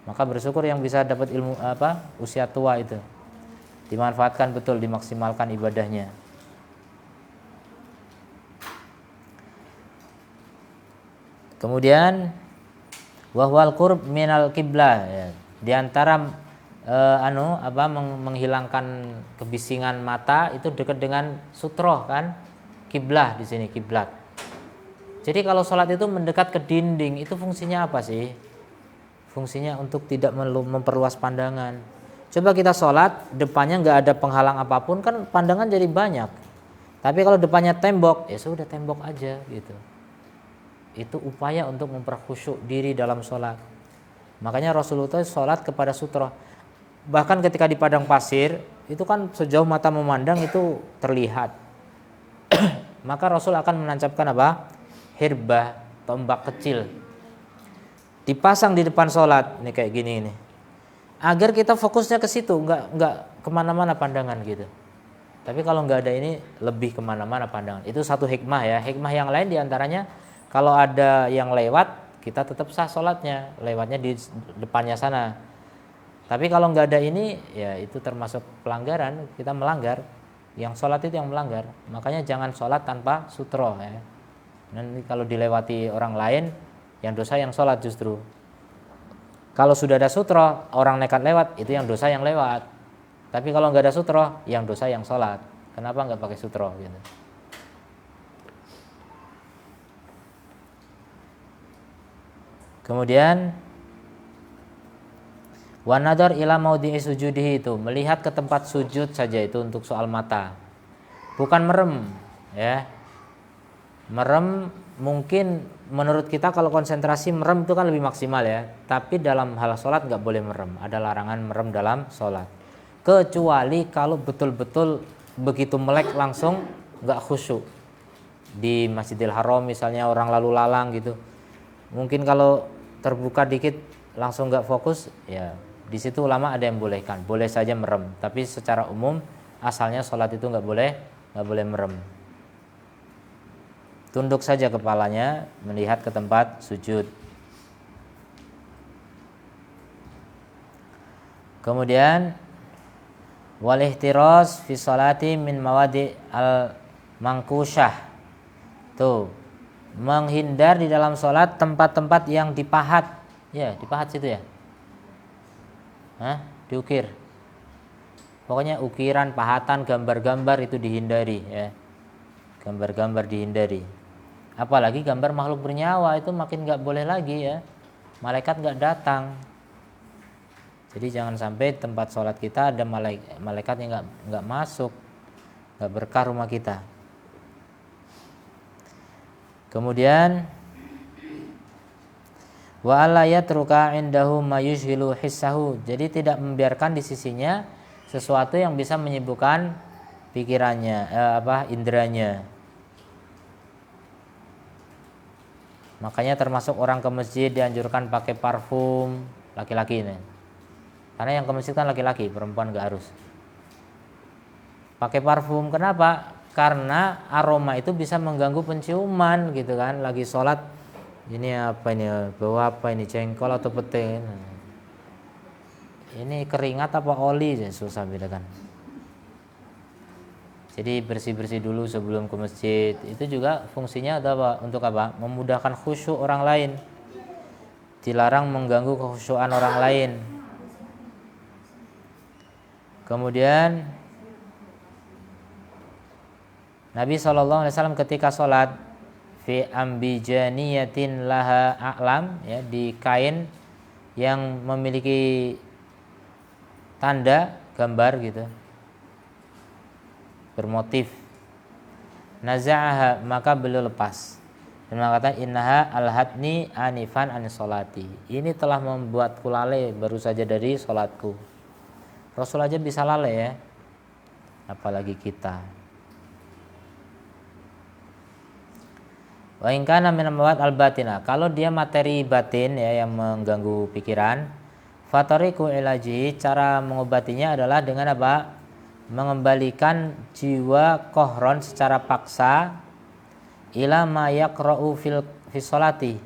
Maka bersyukur yang bisa dapat ilmu usia tua itu. Dimanfaatkan betul, dimaksimalkan ibadahnya. Kemudian wahwal qurb minal qiblah, ya. Di antara menghilangkan kebisingan mata itu dekat dengan sutroh kan, kiblah di sini kiblat. Jadi kalau sholat itu mendekat ke dinding, itu fungsinya apa sih? Fungsinya untuk tidak memperluas pandangan. Coba kita sholat, depannya nggak ada penghalang apapun, kan pandangan jadi banyak. Tapi kalau depannya tembok, ya sudah tembok aja gitu. Itu upaya untuk memperkhusyuk diri dalam sholat. Makanya Rasulullah sholat kepada sutroh. Bahkan ketika di padang pasir, itu kan sejauh mata memandang itu terlihat. Maka Rasul akan menancapkan hirbah, tombak kecil, dipasang di depan sholat, ini kayak gini ini, agar kita fokusnya ke situ, nggak kemana-mana pandangan gitu. Tapi kalau nggak ada ini lebih kemana-mana pandangan. Itu satu hikmah ya. Hikmah yang lain diantaranya kalau ada yang lewat, kita tetap sah sholatnya, lewatnya di depannya sana. Tapi kalau nggak ada ini, ya itu termasuk pelanggaran, kita melanggar. Yang sholat itu yang melanggar. Makanya jangan sholat tanpa sutro ya. Nanti kalau dilewati orang lain, yang dosa yang sholat justru. Kalau sudah ada sutro, orang nekat lewat, itu yang dosa yang lewat. Tapi kalau nggak ada sutro, yang dosa yang sholat. Kenapa nggak pakai sutro gitu? Kemudian wanadar ila maudhi'i sujudihi, itu melihat ke tempat sujud saja, itu untuk soal mata. Bukan merem ya. Merem mungkin menurut kita kalau konsentrasi merem itu kan lebih maksimal ya. Tapi dalam hal sholat nggak boleh merem. Ada larangan merem dalam sholat. Kecuali kalau betul-betul begitu melek langsung nggak khusyuk. Di Masjidil Haram misalnya orang lalu lalang gitu. Mungkin kalau terbuka dikit langsung nggak fokus, ya di situ ulama ada yang bolehkan, boleh saja merem. Tapi secara umum asalnya sholat itu nggak boleh merem. Tunduk saja kepalanya melihat ke tempat sujud. Kemudian wal ihtiraz fi sholati min mawadi al mangkusyah. Tuh, menghindar di dalam sholat tempat-tempat yang dipahat. Ya, dipahat situ ya. Diukir. Pokoknya ukiran, pahatan, gambar-gambar itu dihindari ya. Gambar-gambar dihindari. Apalagi gambar makhluk bernyawa itu makin nggak boleh lagi ya. Malaikat nggak datang. Jadi jangan sampai tempat sholat kita ada malaikat yang nggak masuk, nggak berkah rumah kita. Kemudian wa alla yatruka indahu mayushhilu hissahu. Jadi tidak membiarkan di sisinya sesuatu yang bisa menyibukkan pikirannya, indranya. Makanya termasuk orang ke masjid dianjurkan pakai parfum laki-laki ini. Karena yang ke masjid kan laki-laki, perempuan nggak harus. Pakai parfum, kenapa? Karena aroma itu bisa mengganggu penciuman gitu kan. Lagi sholat, ini apa ini, bawa apa ini, jengkol atau pete, ini keringat apa oli, susah bedakan. Jadi bersih-bersih dulu sebelum ke masjid. Itu juga fungsinya apa? Untuk apa? Memudahkan khusyuk orang lain. Dilarang mengganggu kekhusyukan orang lain. Kemudian Nabi SAW ketika sholat fi ambijaniyatin laha a'lam, ya, di kain yang memiliki tanda gambar gitu, bermotif, naza'aha, maka beliau lepas dan mengatakan innaha alhatni anifan an sholati, ini telah membuatku lalai baru saja dari sholatku. Rasul aja bisa lalai ya, apalagi kita. Wa in kana min mawad al-batina, kalau dia materi batin ya yang mengganggu pikiran, fatariqu ilaji, cara mengobatinya adalah dengan apa? Mengembalikan jiwa kohron secara paksa ila ma yaqra'u fi sholati,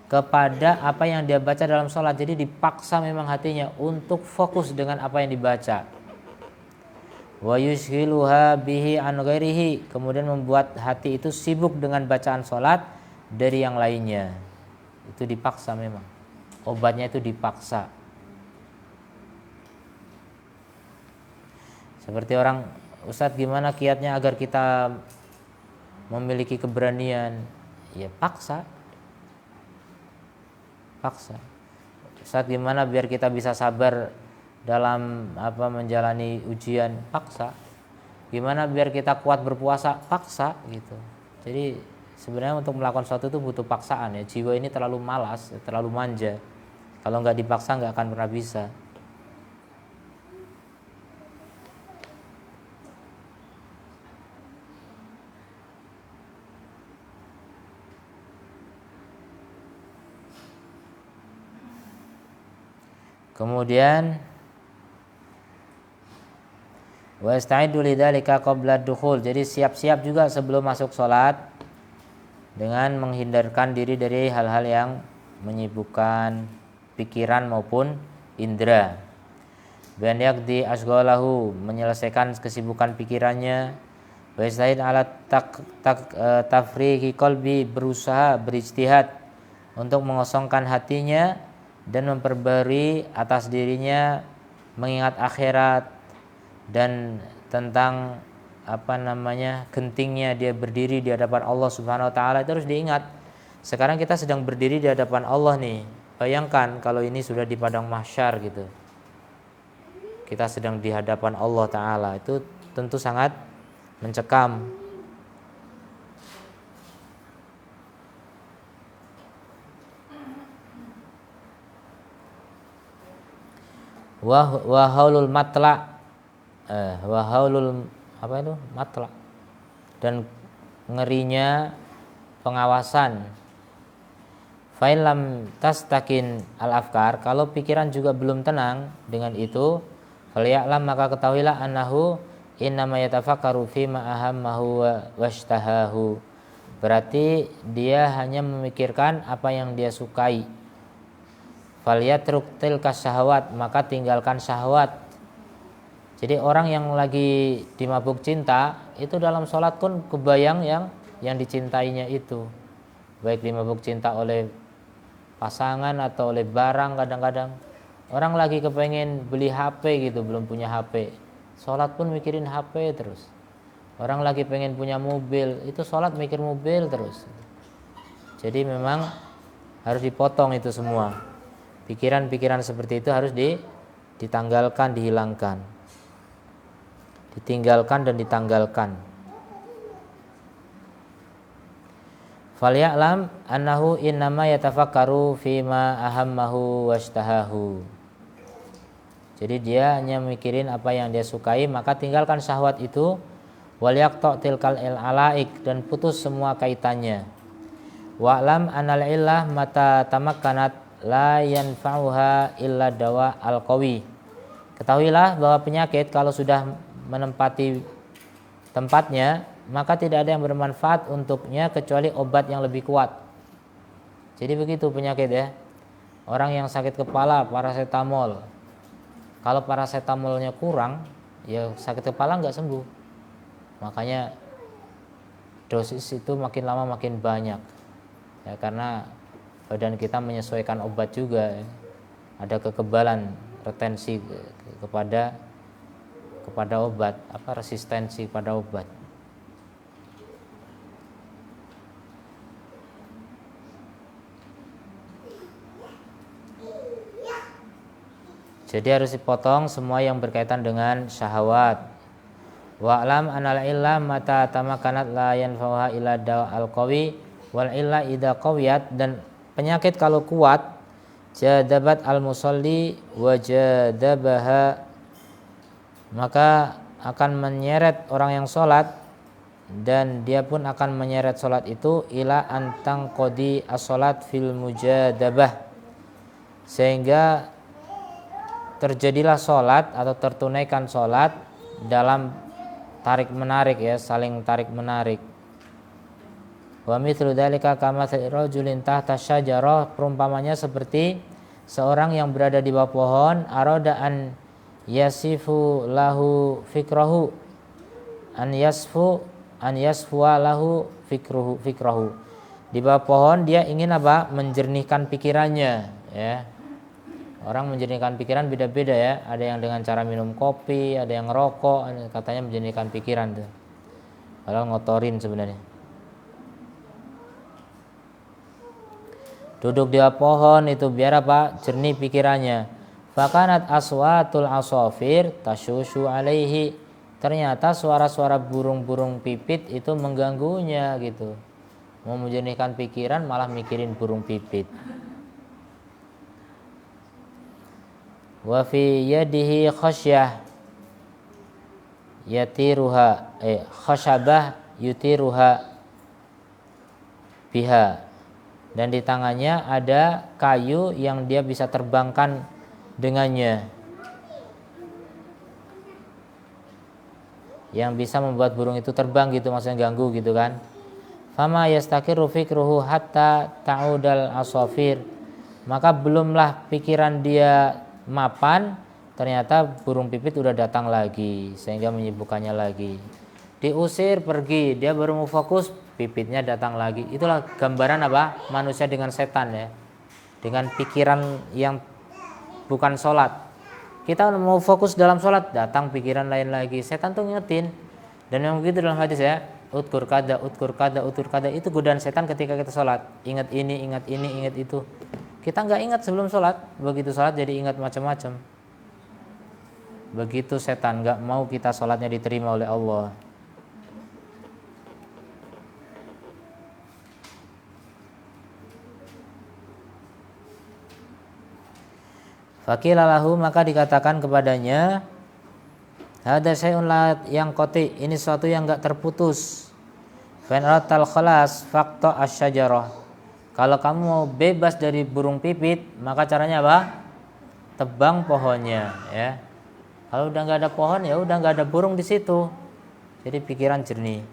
kepada apa yang dia baca dalam sholat. Jadi dipaksa memang hatinya untuk fokus dengan apa yang dibaca. Wa yushghiluha bihi an ghairihi, kemudian membuat hati itu sibuk dengan bacaan sholat dari yang lainnya. Itu dipaksa memang. Obatnya itu dipaksa. Seperti orang, Ustadz gimana kiatnya agar kita memiliki keberanian? Ya paksa. Paksa. Ustadz gimana biar kita bisa sabar dalam menjalani ujian? Paksa. Gimana biar kita kuat berpuasa? Paksa gitu. Jadi sebenarnya untuk melakukan sesuatu itu butuh paksaan ya. Jiwa ini terlalu malas, terlalu manja. Kalau nggak dipaksa nggak akan pernah bisa. Kemudian wa ista'idu lidzalika qabla dukhul, jadi siap-siap juga sebelum masuk sholat dengan menghindarkan diri dari hal-hal yang menyibukkan pikiran maupun indera. Ban yaqdi asghalahu, menyelesaikan kesibukan pikirannya. Wa yastahid ala tafriqi qalbi, berusaha berijtihad untuk mengosongkan hatinya dan memperbarui atas dirinya mengingat akhirat dan tentang gentingnya dia berdiri di hadapan Allah Subhanahu wa taala. Itu harus diingat. Sekarang kita sedang berdiri di hadapan Allah nih. Bayangkan kalau ini sudah di padang mahsyar gitu. Kita sedang di hadapan Allah taala, itu tentu sangat mencekam. Wa haulul matla, wa haulul matla, dan ngerinya pengawasan. Fa'ilam tastakin al-afkar, kalau pikiran juga belum tenang dengan itu, falya'lam, maka ketahuilah annahu innama yatafakkaru fima ahammahu washtahahu, berarti dia hanya memikirkan apa yang dia sukai. Falyatruk tilka syahwat, maka tinggalkan syahwat. Jadi orang yang lagi dimabuk cinta itu dalam sholat pun kebayang yang dicintainya itu, baik dimabuk cinta oleh pasangan atau oleh barang. Kadang-kadang orang lagi kepengen beli HP gitu, belum punya HP, sholat pun mikirin HP terus. Orang lagi pengen punya mobil, itu sholat mikir mobil terus. Jadi memang harus dipotong itu semua. Pikiran-pikiran seperti itu harus ditanggalkan, dihilangkan, ditinggalkan dan ditanggalkan. Falya'lam annahu innama yatafakkaru fima ahammahu washtahahu. Jadi dia hanya mikirin apa yang dia sukai, maka tinggalkan syahwat itu. Wal yaqta' tilkal alaik, dan putus semua kaitannya. Wa'lam anal illah mata tamakkanat la yanfa'uha illa dawa al-qawi. Ketahuilah bahwa penyakit kalau sudah menempati tempatnya, maka tidak ada yang bermanfaat untuknya kecuali obat yang lebih kuat. Jadi begitu penyakit ya. Orang yang sakit kepala, paracetamol. Kalau paracetamolnya kurang, ya sakit kepala nggak sembuh. Makanya dosis itu makin lama makin banyak. Ya, karena badan kita menyesuaikan obat juga, ya. Ada kekebalan, retensi kepada obat, resistensi pada obat. Jadi harus dipotong semua yang berkaitan dengan syahwat. Wa'lam anal illah mata tamakkanat la yanfa'uha illa dawa al-qawi wal illa idza qawiyat, dan penyakit kalau kuat, jadabat al-musalli wa jadabaha, maka akan menyeret orang yang sholat dan dia pun akan menyeret sholat itu ila antang qodi as-sholat fil mujadabah, sehingga terjadilah sholat atau tertunaikan sholat dalam tarik menarik, ya, saling tarik menarik. Wa mithlu dzalika kamatsali rajulin tahta syajarah, perumpamannya seperti seorang yang berada di bawah pohon, arada an yasifu lahu fikrahu, an yasfuwa lahu fikrahu. Di bawah pohon dia ingin menjernihkan pikirannya, ya. Orang menjernihkan pikiran beda-beda, ya. Ada yang dengan cara minum kopi, ada yang ngerokok, katanya menjernihkan pikiran tuh. Padahal ngotorin sebenarnya. Duduk di bawah pohon itu biar jernih pikirannya. Fakanat aswatul asafir tasyushu alaihi, ternyata suara-suara burung-burung pipit itu mengganggunya gitu. Mau menjernihkan pikiran malah mikirin burung pipit. Wa fi yadihi khasyah yatiruha khasyabah yutiruha biha, dan di tangannya ada kayu yang dia bisa terbangkan dengannya, yang bisa membuat burung itu terbang gitu, maksudnya ganggu gitu kan. Fama yastaqiru fikruhu hatta ta'udal asafir, maka belumlah pikiran dia mapan, ternyata burung pipit udah datang lagi sehingga menyibukkannya lagi. Diusir pergi, dia baru mau fokus, pipitnya datang lagi. Itulah gambaran apa? Manusia dengan setan ya. Dengan pikiran yang bukan sholat. Kita mau fokus dalam sholat, datang pikiran lain lagi. Setan tuh ngingetin. Dan yang begitu dalam hadis ya, utkur kada, utkur kada, utkur kada. Itu godaan setan ketika kita sholat. Ingat ini, ingat itu. Kita nggak ingat sebelum sholat. Begitu sholat jadi ingat macam-macam. Begitu setan nggak mau kita sholatnya diterima oleh Allah. Faqilalahu, maka dikatakan kepadanya, hada syai'un la yang qati, ini sesuatu yang enggak terputus. Fa in aratal khalas faqta asyajarah. Kalau kamu mau bebas dari burung pipit, maka caranya apa? Tebang pohonnya ya. Kalau udah enggak ada pohon ya udah enggak ada burung di situ. Jadi pikiran jernih.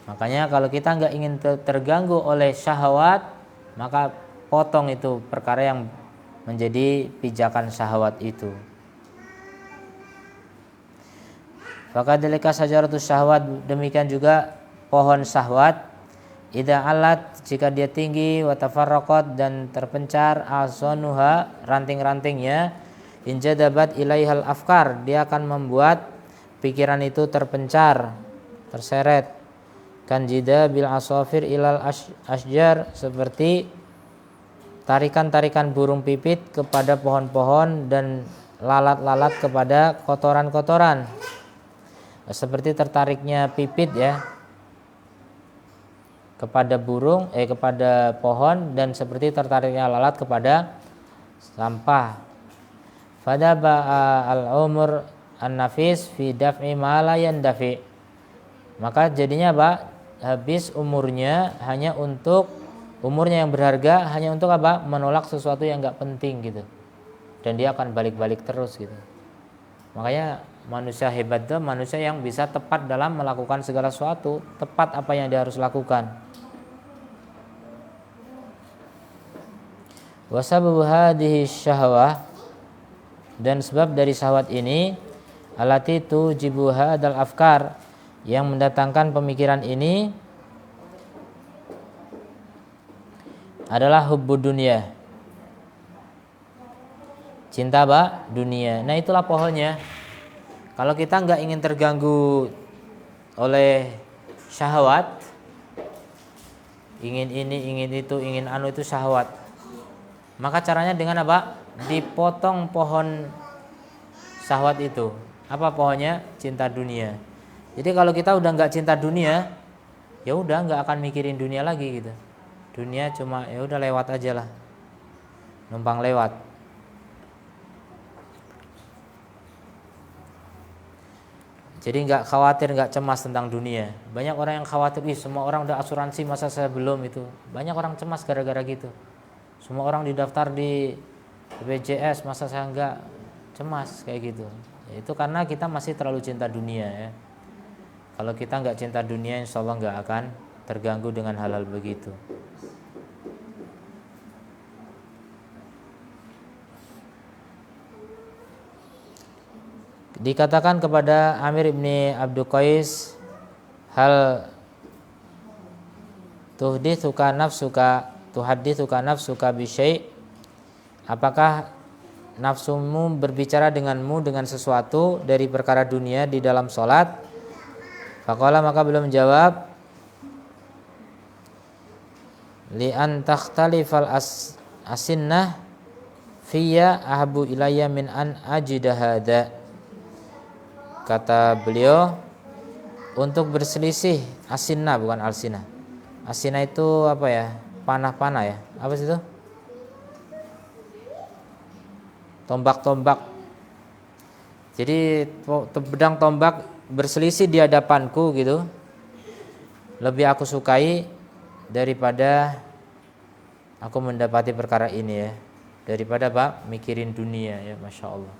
Makanya kalau kita enggak ingin terganggu oleh syahwat, maka potong itu perkara yang menjadi pijakan syahwat itu. Fakadzalika sajaratus syahwat, demikian juga pohon syahwat, idza alat, jika dia tinggi, wa tafarraqat, dan terpencar, asonuha, ranting-rantingnya, injadabat ilaihal afkar, dia akan membuat pikiran itu terpencar, terseret, kanjida bil asafir ilal asjar, seperti tarikan-tarikan burung pipit kepada pohon-pohon dan lalat-lalat kepada kotoran-kotoran. Seperti tertariknya pipit ya kepada burung, kepada pohon, dan seperti tertariknya lalat kepada sampah. Fadaba al-umur an-nafis fi daf'i ma la yandafi. Maka jadinya apa? Habis umurnya hanya untuk umurnya yang berharga hanya untuk apa? Menolak sesuatu yang enggak penting gitu. Dan dia akan balik-balik terus gitu. Makanya manusia hebat itu manusia yang bisa tepat dalam melakukan segala sesuatu, tepat apa yang dia harus lakukan. Wa sababu hadhihi syahwah, dan sebab dari syahwat ini, allati tujibu hadal afkar, yang mendatangkan pemikiran ini adalah hubbu dunia, cinta apa? Dunia. Nah itulah pohonnya. Kalau kita nggak ingin terganggu oleh syahwat, ingin ini, ingin itu, ingin anu, itu syahwat, maka caranya dengan apa? Dipotong pohon syahwat itu. Apa pohonnya? Cinta dunia. Jadi kalau kita udah nggak cinta dunia, ya udah nggak akan mikirin dunia lagi gitu. Dunia cuma ya udah lewat aja lah, numpang lewat. Jadi nggak khawatir, nggak cemas tentang dunia. Banyak orang yang khawatir, semua orang udah asuransi masa saya belum itu. Banyak orang cemas gara-gara gitu. Semua orang didaftar di BPJS masa saya nggak, cemas kayak gitu. Ya, itu karena kita masih terlalu cinta dunia ya. Kalau kita nggak cinta dunia, insya Allah nggak akan terganggu dengan hal-hal begitu. Dikatakan kepada Amir ibni Abdul Qais, hal tuhdithuka nafsuka bisyai', apakah nafsumu berbicara denganmu dengan sesuatu dari perkara dunia di dalam sholat? Faqala, maka beliau menjawab, li an takhtalifal asinnah fiyya ahabu ilayya min an ajida hadha. Kata beliau, untuk berselisih asinah, bukan alsinah. Asinah itu apa ya? Panah-panah ya? Apa sih itu? Tombak-tombak. Jadi pedang tombak berselisih di hadapanku gitu, lebih aku sukai daripada aku mendapati perkara ini ya. Daripada apa? Mikirin dunia ya, Masya Allah.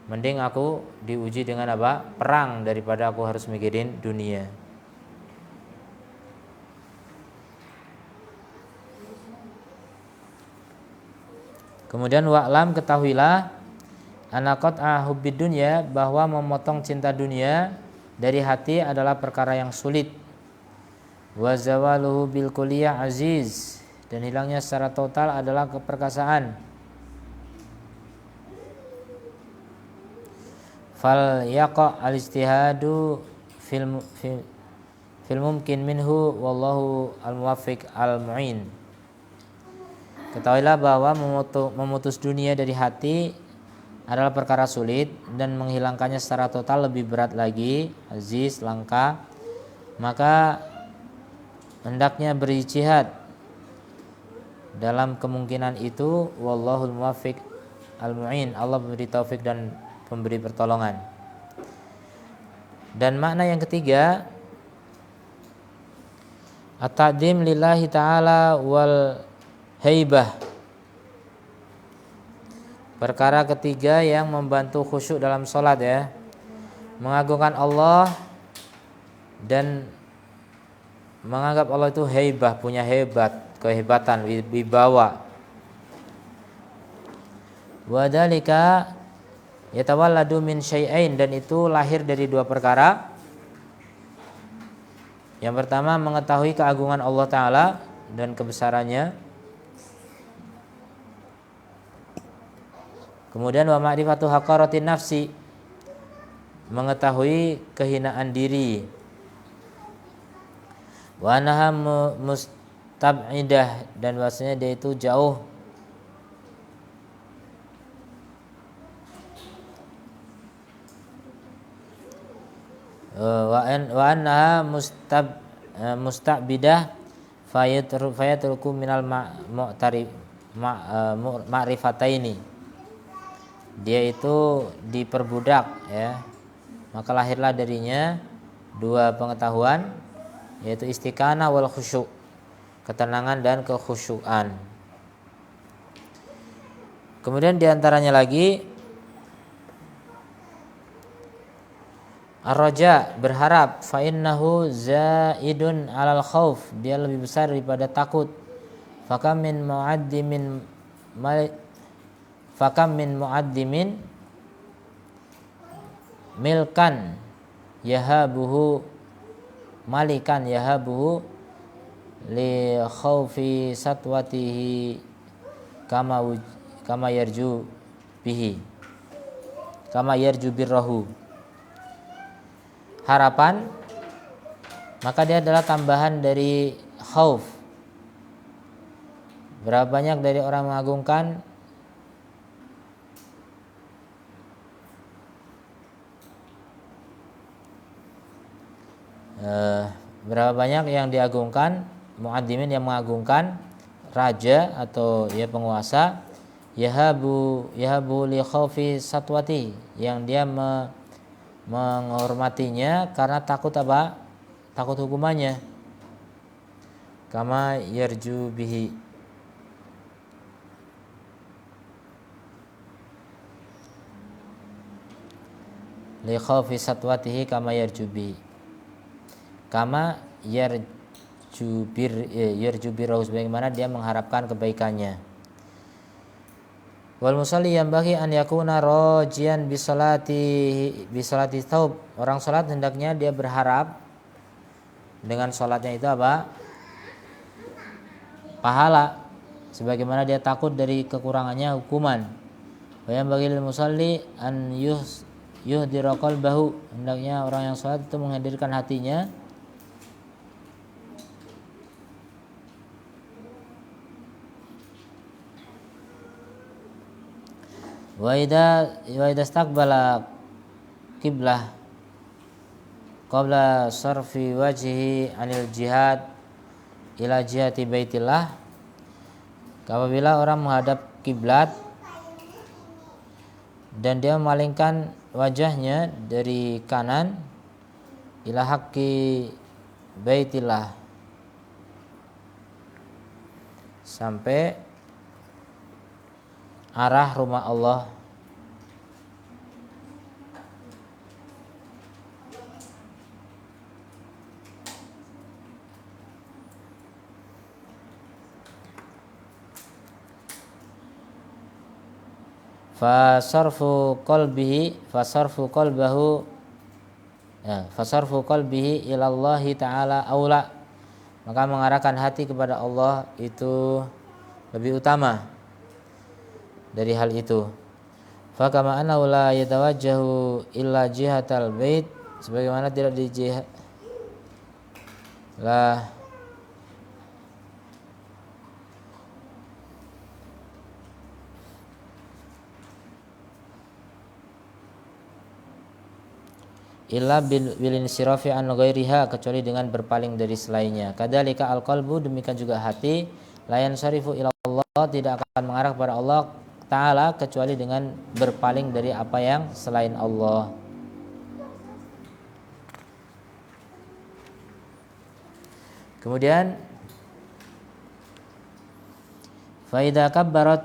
Mending aku diuji dengan apa? Perang daripada aku harus mikirin dunia. Kemudian wa'lam, ketahuilah, anaqat'a hubbid dunya, bahwa memotong cinta dunia dari hati adalah perkara yang sulit. Wa zawaluhu bil kulliyah aziz, dan hilangnya secara total adalah keperkasaan. Fal yaqa al ijtihadu fil mumkin minhu wallahu al muwaffiq al mu'in. Ketahuilah bahwa memutus dunia dari hati adalah perkara sulit, dan menghilangkannya secara total lebih berat lagi, aziz, langka. Maka hendaknya berijtihad dalam kemungkinan itu, wallahul muwaffiq al mu'in, Allah memberi taufik dan pemberi pertolongan. Dan makna yang ketiga, at-ta'dim lillahi ta'ala wal haibah, perkara ketiga yang membantu khusyuk dalam sholat ya, mengagungkan Allah dan menganggap Allah itu haibah, punya hebat, kehebatan, wibawa. Wadhalika yatawalladu min syai'ain, dan itu lahir dari dua perkara. Yang pertama, mengetahui keagungan Allah Ta'ala dan kebesarannya. Kemudian wa ma'rifatu haqaratin nafsi, mengetahui kehinaan diri. Wa annaha mustab'idah, dan bahwasanya dia itu jauh wa annaha musta'bidah fayatruku minal ma'rifataini, dia itu diperbudak ya, maka lahirlah darinya dua pengetahuan, yaitu istiqanah wal khusyuk, ketenangan dan kekhusyuan. Kemudian diantaranya lagi ar-raja, berharap, fa innahu zaidun 'alal khauf, dia lebih besar daripada takut. Fakam min mu'addimin milkan yahabuhu malikan yahabuhu li khaufi satwatihi kama yarju birrahu, harapan, maka dia adalah tambahan dari khauf. Berapa banyak dari orang mengagungkan berapa banyak yang diagungkan, muaddimin yang mengagungkan raja atau ya penguasa, yahabu li khaufi satwati, yang dia menghormatinya karena takut apa? Takut hukumannya. Kama yarju bihi, li khaufi satwatihi kama yarju bihi, kama yarju birrahu, sebagaimana dia mengharapkan kebaikannya. Wal musalli yanbaghi an yakuna rajian bisalati taub, orang salat hendaknya dia berharap dengan salatnya itu apa? Pahala, sebagaimana dia takut dari kekurangannya hukuman. Wa yanbaghi lil musalli an yuhdira qalbahu, hendaknya orang yang salat itu menghadirkan hatinya wa idza istaqbala qiblah qabla sarfi wajhi anil jihad ila jihati baitillah, apabila orang menghadap kiblat dan dia memalingkan wajahnya dari kanan ila haqqi baitillah, sampai arah rumah Allah. Fasarfu qalbihi ilallahi ta'ala aula, maka mengarahkan hati kepada Allah itu lebih utama dari hal itu. Fa kama annahu la yatawajjahu illa jihatal bait, sebagaimana tidak di jihad lah illa bil insirafi an ghairiha, kecuali dengan berpaling dari selainnya. Kadzalika al-qalbu, demikian juga hati, la yansarifu ila Allah, tidak akan mengarah kepada Allah Ta'ala kecuali dengan berpaling dari apa yang selain Allah. Kemudian faida kabbarat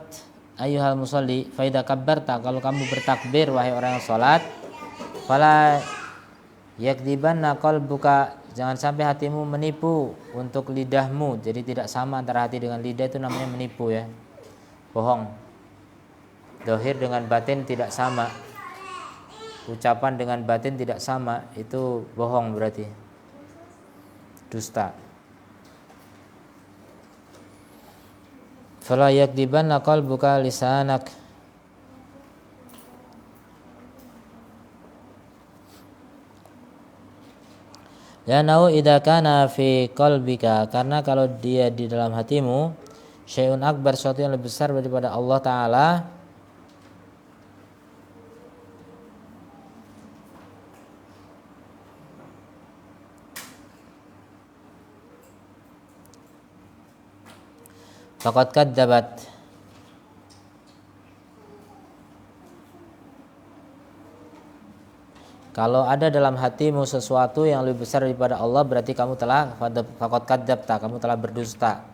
ayyuhal musalli, faida kabbarta, kalau kamu bertakbir wahai orang yang salat, fala yakdibanna qalbuka, jangan sampai hatimu menipu untuk lidahmu. Jadi tidak sama antara hati dengan lidah, itu namanya menipu ya, bohong. Dohir dengan batin tidak sama, ucapan dengan batin tidak sama, itu bohong, berarti dusta. Fala yakdibanna qalbuka lisanak, Lanau idza kana fi qalbika, karena kalau dia di dalam hatimu, syai'un akbar, sesuatu yang lebih besar daripada Allah Ta'ala, faqad kadzabat, kalau ada dalam hatimu sesuatu yang lebih besar daripada Allah, berarti kamu telah faqad kadzabta, kamu telah berdusta.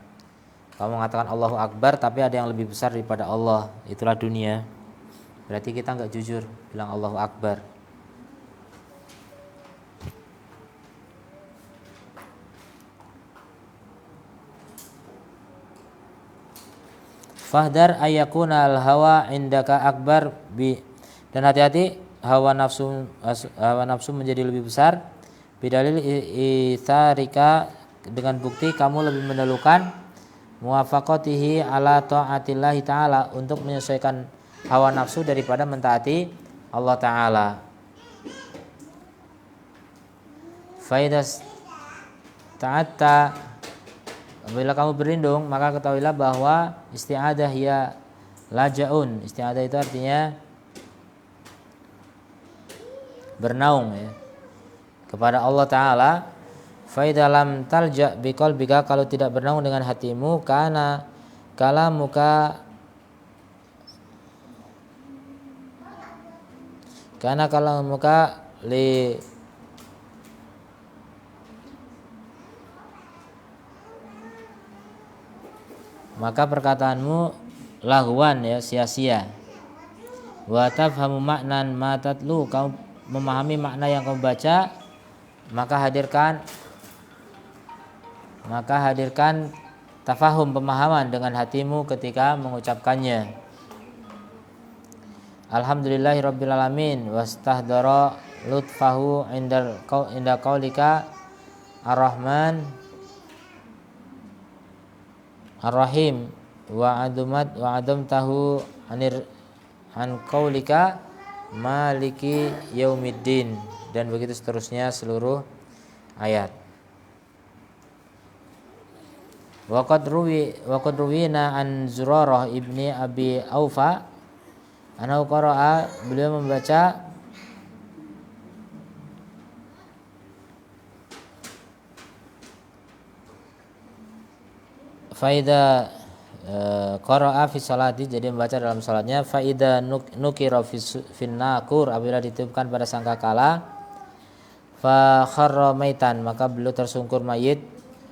Kamu mengatakan Allahu Akbar tapi ada yang lebih besar daripada Allah, itulah dunia. Berarti kita enggak jujur bilang Allahu Akbar. Fahdar ayyakuna al-hawa indaka akbar bi, dan hati-hati hawa nafsu menjadi lebih besar, bidalil itsarika, dengan bukti kamu lebih mendahulukan muwafaqatihi ala taatillahi ta'ala, untuk menyesuaikan hawa nafsu daripada mentaati Allah Ta'ala. Faidas ta'atta, apabila kamu berlindung, maka ketahuilah bahwa isti'adah ya lajaun. Isti'adah itu artinya bernaung ya, kepada Allah Ta'ala. Faidalam talja biqalbika, kalau tidak bernaung dengan hatimu, karena kalamuka li, maka perkataanmu lahuan ya, sia-sia. Wa tafhamu ma'nan ma tatlu, kamu memahami makna yang kamu baca, maka hadirkan tafahum, pemahaman dengan hatimu ketika mengucapkannya. Alhamdulillahirabbil alamin wastahdara lutfahu inda qaulika ar-rahman ar-rahim wa adamtahu an qaulika maliki yaumiddin, dan begitu seterusnya seluruh ayat. Wa qad ruwina an Zurarah ibni Abi Aufa anau qara'a, beliau membaca faida qara'a fi salati, jadi membaca dalam salatnya. Faida nukira fin nakur, apabila ditiupkan pada sangkakala, fa kharra maitan, maka beliau tersungkur mayit.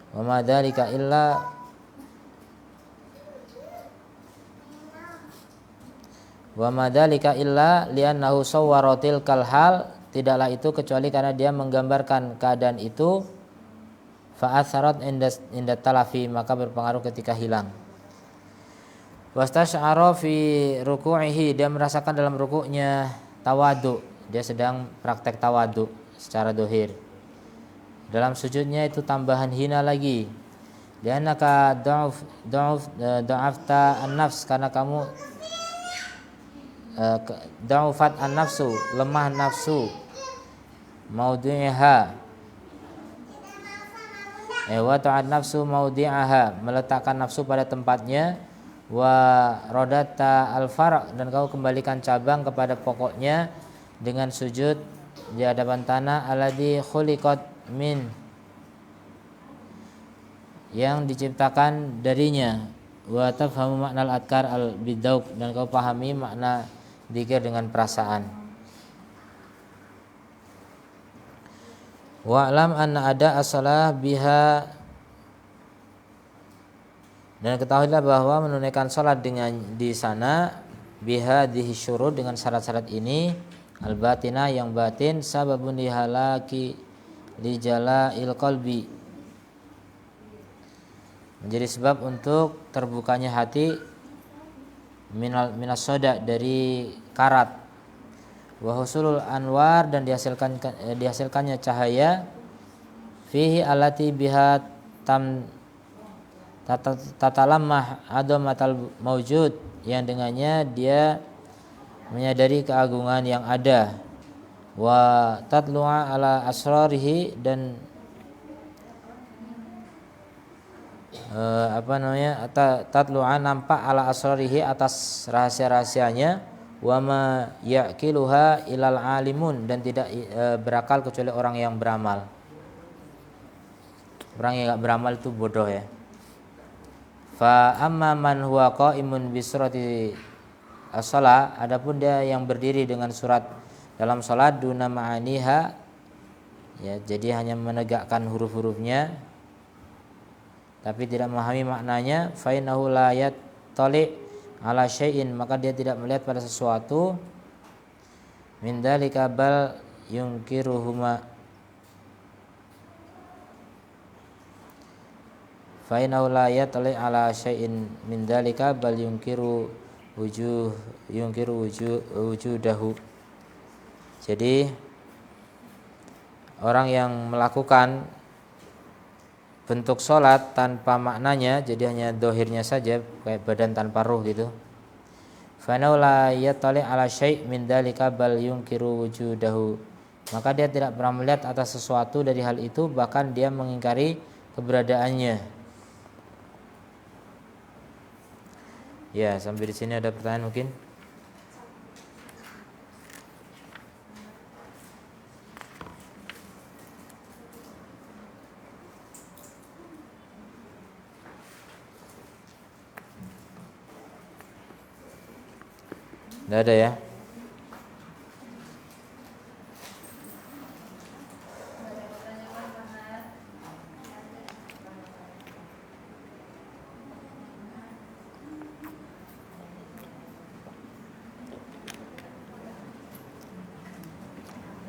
Wa madzalika illa li'annahu sawwaratil kalhal, tidaklah itu kecuali karena dia menggambarkan keadaan itu. Fa atharat inda talafi, maka berpengaruh ketika hilang. Wastasy'ara fi ruku'ihi, dia merasakan dalam rukuknya tawadu, dia sedang praktek tawadu secara dohir. Dalam sujudnya itu tambahan hina lagi. Li'annaka da'afta an-nafs, karena kamu da'ufat an-nafsu, lemah nafsu. Maudhi'aha, wa ta'ad nafsu maudhi'aha, meletakkan nafsu pada tempatnya. Wa rodata al-far', dan kau kembalikan cabang kepada pokoknya dengan sujud di hadapan tanah. Alladzi khuliqat min, yang diciptakan darinya. Wa tafhamu makna al-adkar al-bidauq, dan kau pahami makna dzikir dengan perasaan. Wa'lam anna ada as-shalah biha, dan ketahuilah bahwa menunaikan salat dengan di sana biha dihisyurud, dengan syarat-syarat ini, al-batinah, yang batin, sababun lihalaki lijala'il qalbi, menjadi sebab untuk terbukanya hati, minas soda, dari karat, wa husulul anwar, dan dihasilkannya cahaya, fihi alati biha tatalammah adamatal maujud, yang dengannya dia menyadari keagungan yang ada. Wa tatlu'a ala asrarihi, dan tatlu'a, nampak, ala asrarihi, atas rahasia-rahasianya. Wa ma yaqiluha ilal alimun, dan tidak berakal kecuali orang yang beramal. Orang yang enggak beramal itu bodoh ya. Fa amma man huwa qa'imun bi surati as-shalah, adapun dia yang berdiri dengan surat dalam salat, duna ma'aniha, ya, jadi hanya menegakkan huruf-hurufnya tapi tidak memahami maknanya, fa innahu la yattali ala syai'in, maka dia tidak melihat pada sesuatu, min dzalika bal yunkiruhuma, fa innahu la yattali ala syai'in min dzalika bal yunkiru wujudahu. Jadi orang yang melakukan bentuk sholat tanpa maknanya, jadi hanya dohirnya saja, kayak badan tanpa ruh gitu, fa innahu la yattali ala syai' min dzalika bal yunkiru wujudahu, maka dia tidak pernah melihat atas sesuatu dari hal itu, bahkan dia mengingkari keberadaannya. Ya, sampai di sini ada pertanyaan mungkin? Tidak ada ya?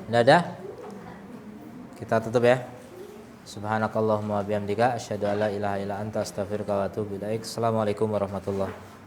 Tidak ada? Kita tutup ya. Subhanakallahumma wa bihamdika asyhadu an la ilaha illa anta astaghfiruka wa atubu ilaik. Assalamualaikum warahmatullahi wabarakatuh.